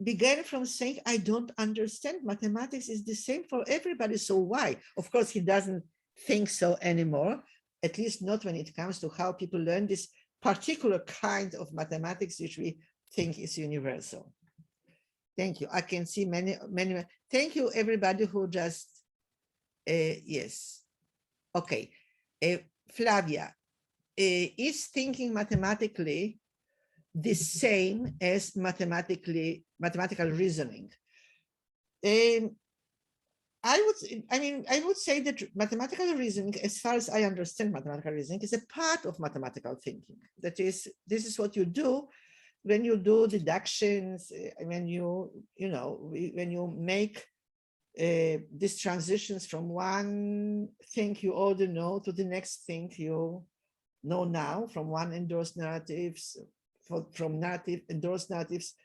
began from saying, I don't understand, mathematics is the same for everybody, so why? Of course, he doesn't think so anymore, at least not when it comes to how people learn this particular kind of mathematics which we think is universal. Thank you. I can see many. Thank you, everybody who just, yes. Okay. Flavia, is thinking mathematically the same as mathematical reasoning? I would say that mathematical reasoning, as far as I understand mathematical reasoning, is a part of mathematical thinking. That is, this is what you do when you do deductions, when you make these transitions from one thing you already know to the next thing you know now, from one endorsed narratives, from endorsed narratives,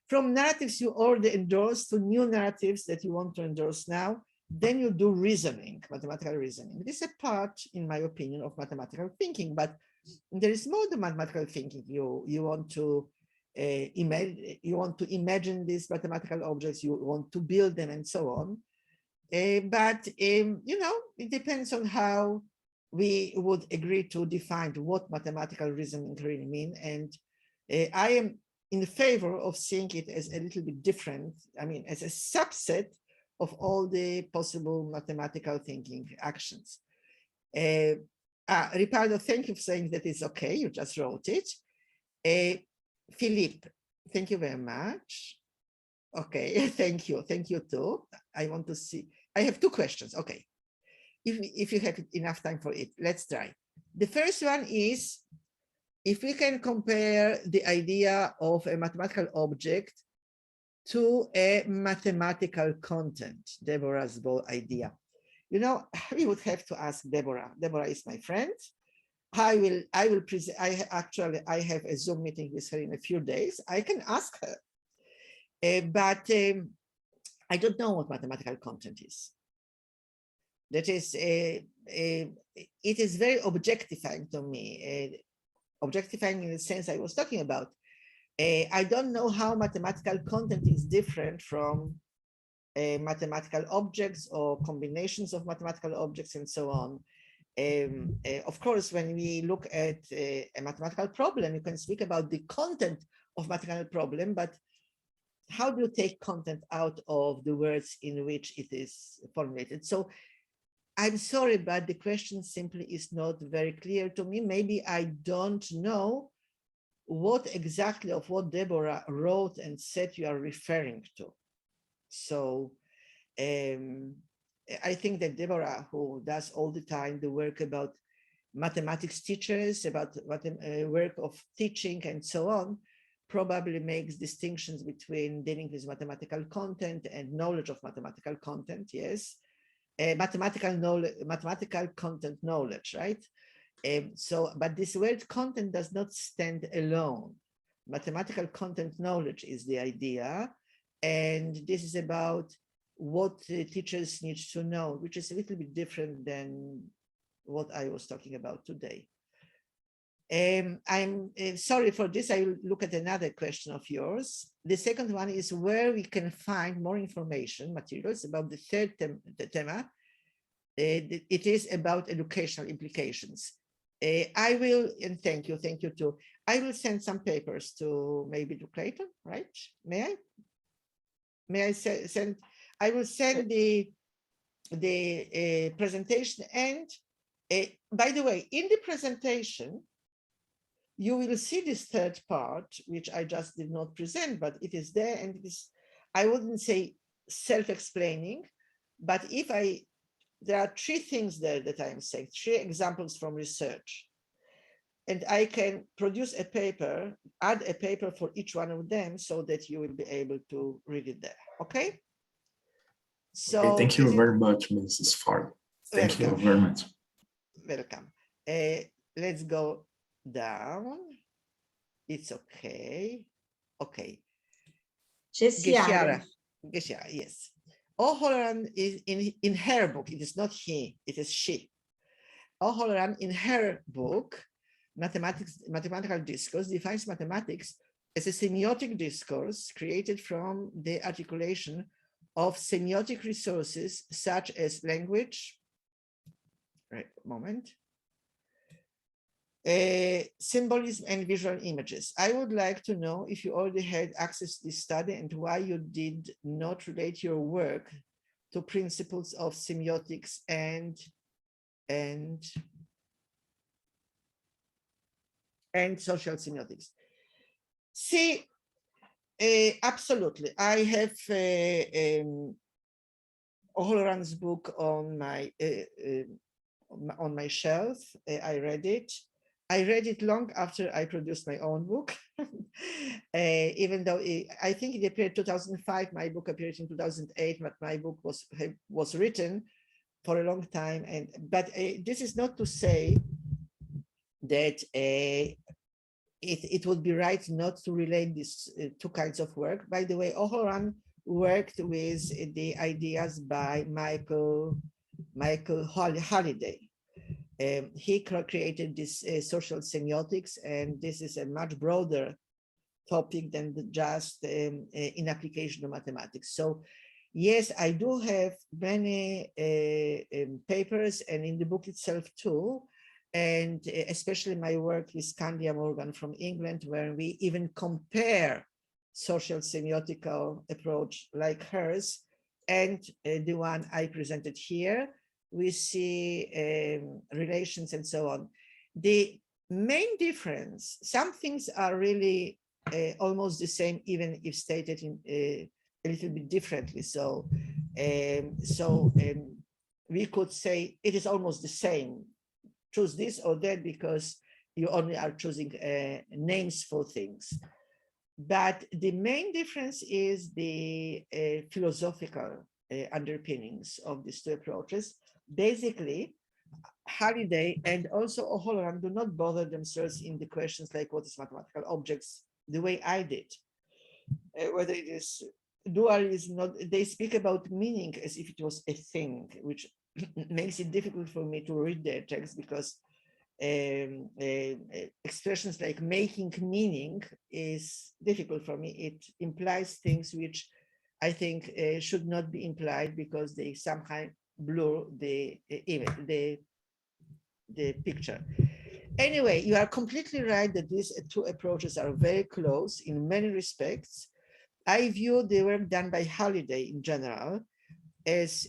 from narratives you already endorsed to new narratives that you want to endorse now. Then you do reasoning, mathematical reasoning. This is a part, in my opinion, of mathematical thinking, but there is more than mathematical thinking. You want to imagine these mathematical objects, you want to build them and so on. But it depends on how we would agree to define what mathematical reasoning really mean. And I am in favor of seeing it as a little bit different. I mean, as a subset of all the possible mathematical thinking actions. Ricardo, thank you for saying that it's okay. You just wrote it. Philippe, thank you very much. Okay, thank you. Thank you too. I want to see. I have two questions. Okay. If you have enough time for it, let's try. The first one is, if we can compare the idea of a mathematical object to a mathematical content, Deborah's bold idea. We would have to ask Deborah. Deborah is my friend. I will present. I have a Zoom meeting with her in a few days. I can ask her, but I don't know what mathematical content is. That is, it is very objectifying to me. Objectifying in the sense I was talking about. I don't know how mathematical content is different from mathematical objects or combinations of mathematical objects and so on. Of course, when we look at a mathematical problem, you can speak about the content of mathematical problem, but how do you take content out of the words in which it is formulated? So I'm sorry, but the question simply is not very clear to me. Maybe I don't know what exactly of what Deborah wrote and said you are referring to. So I think that Deborah, who does all the time the work about mathematics teachers, about work of teaching and so on, probably makes distinctions between dealing with mathematical content and knowledge of mathematical content, yes. Mathematical knowledge, mathematical content knowledge, right? But this word content does not stand alone. Mathematical content knowledge is the idea, and this is about what the teachers need to know, which is a little bit different than what I was talking about today. I'm sorry for this. I will look at another question of yours. The second one is where we can find more information, materials about the third thema. It is about educational implications. I will, and thank you too. I will send some papers to maybe to Clayton, right? May I? May I send? I will send the presentation, and by the way, in the presentation, you will see this third part, which I just did not present, but it is there, and it is, I wouldn't say self-explaining, but there are three things there that I'm saying, three examples from research. And I can produce a paper, add a paper for each one of them so that you will be able to read it there, okay? So okay, thank you very much, Mrs. Sfard. Thank you very much. Welcome. Let's go down. It's okay. Okay. Geshiara, yes. O'Halloran is in her book, it is not he, it is she. O'Halloran in her book, Mathematical Discourse, defines mathematics as a semiotic discourse created from the articulation of semiotic resources such as language, right, moment, Symbolism and visual images. I would like to know if you already had access to this study and why you did not relate your work to principles of semiotics and social semiotics. See, absolutely. I have O'Halloran's book on my shelf. I read it. I read it long after I produced my own book, even though I think it appeared 2005. My book appeared in 2008, but my book was written for a long time. But this is not to say that it would be right not to relate these two kinds of work. By the way, O'Halloran worked with the ideas by Michael Halliday. He created this social semiotics, and this is a much broader topic than just in application of mathematics. So yes, I do have many papers, and in the book itself too, and especially my work with Candia Morgan from England, where we even compare social semiotical approach like hers and the one I presented here. We see relations and so on. The main difference, some things are really almost the same, even if stated in a little bit differently. So, we could say it is almost the same. Choose this or that because you only are choosing names for things. But the main difference is the philosophical underpinnings of these two approaches. Basically, Halliday and also O'Halloran do not bother themselves in the questions like what is mathematical objects the way I did. Whether it is dualism, not, they speak about meaning as if it was a thing, which makes it difficult for me to read their text because expressions like making meaning is difficult for me. It implies things which I think should not be implied because they somehow blur the image, the picture. Anyway, you are completely right that these two approaches are very close in many respects. I view the work done by Halliday in general as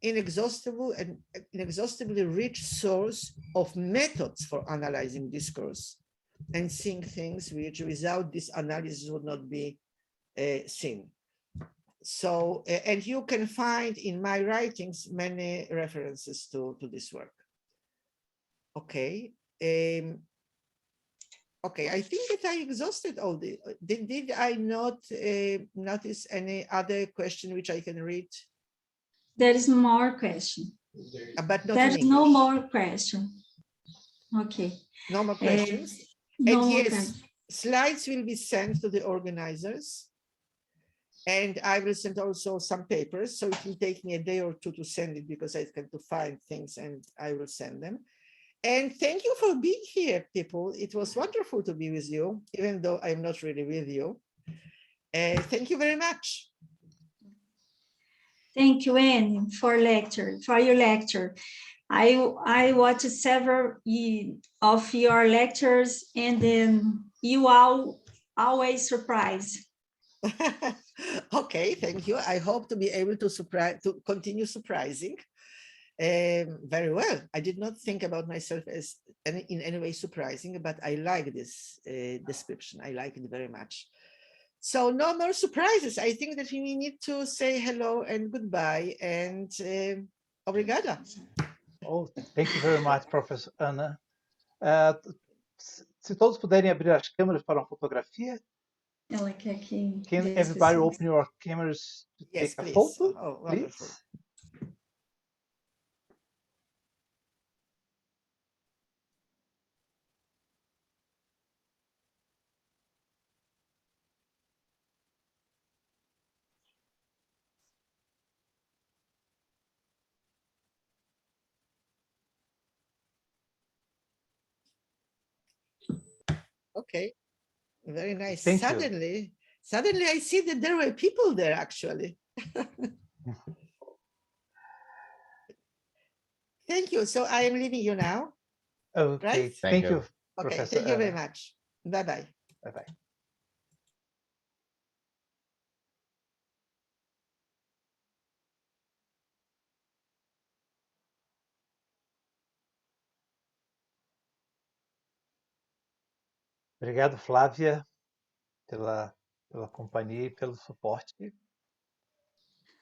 inexhaustible and inexhaustibly rich source of methods for analyzing discourse and seeing things which without this analysis would not be seen. So, and you can find in my writings many references to this work. Okay. Okay, I think that I exhausted all the, did I not notice any other question which I can read? There is more question. But not There's no more question. Okay. No more questions? No and more yes, questions. Slides will be sent to the organizers. And I will send also some papers. So it will take me a day or two to send it because I have to find things and I will send them. And thank you for being here, people. It was wonderful to be with you, even though I'm not really with you. Thank you very much. Thank you, Annie, for your lecture. I watched several of your lectures, and then you always surprise. Okay, thank you. I hope to be able to continue surprising. Very well. I did not think about myself as in any way surprising, but I like this description. I like it very much. So no more surprises. I think that we need to say hello and goodbye and obrigada. Oh, thank you very much, Professor Anna. Se todos puderem abrir as câmeras para uma fotografia. Ela quer que... Can everybody open your cameras to yes, take a please. photo, Oh, please? wonderful. Okay, very nice. Thank Suddenly I see that there were people there actually. Thank you. So I am leaving you now. Okay, Right? thank you, Okay, Professor. thank you very much. Bye-bye. Bye-bye. Obrigado, Flávia, pela companhia e pelo suporte.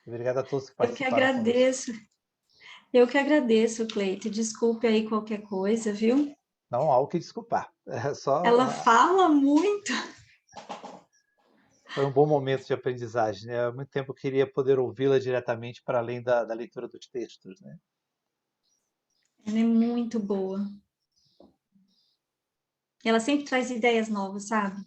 Obrigado a todos que participaram conosco. Eu que agradeço, Cleito. Desculpe aí qualquer coisa, viu? Não há o que desculpar. Ela fala muito. Foi um bom momento de aprendizagem, né? Há muito tempo eu queria poder ouvi-la diretamente para além da leitura dos textos, né? Ela é muito boa. Ela sempre traz ideias novas, sabe?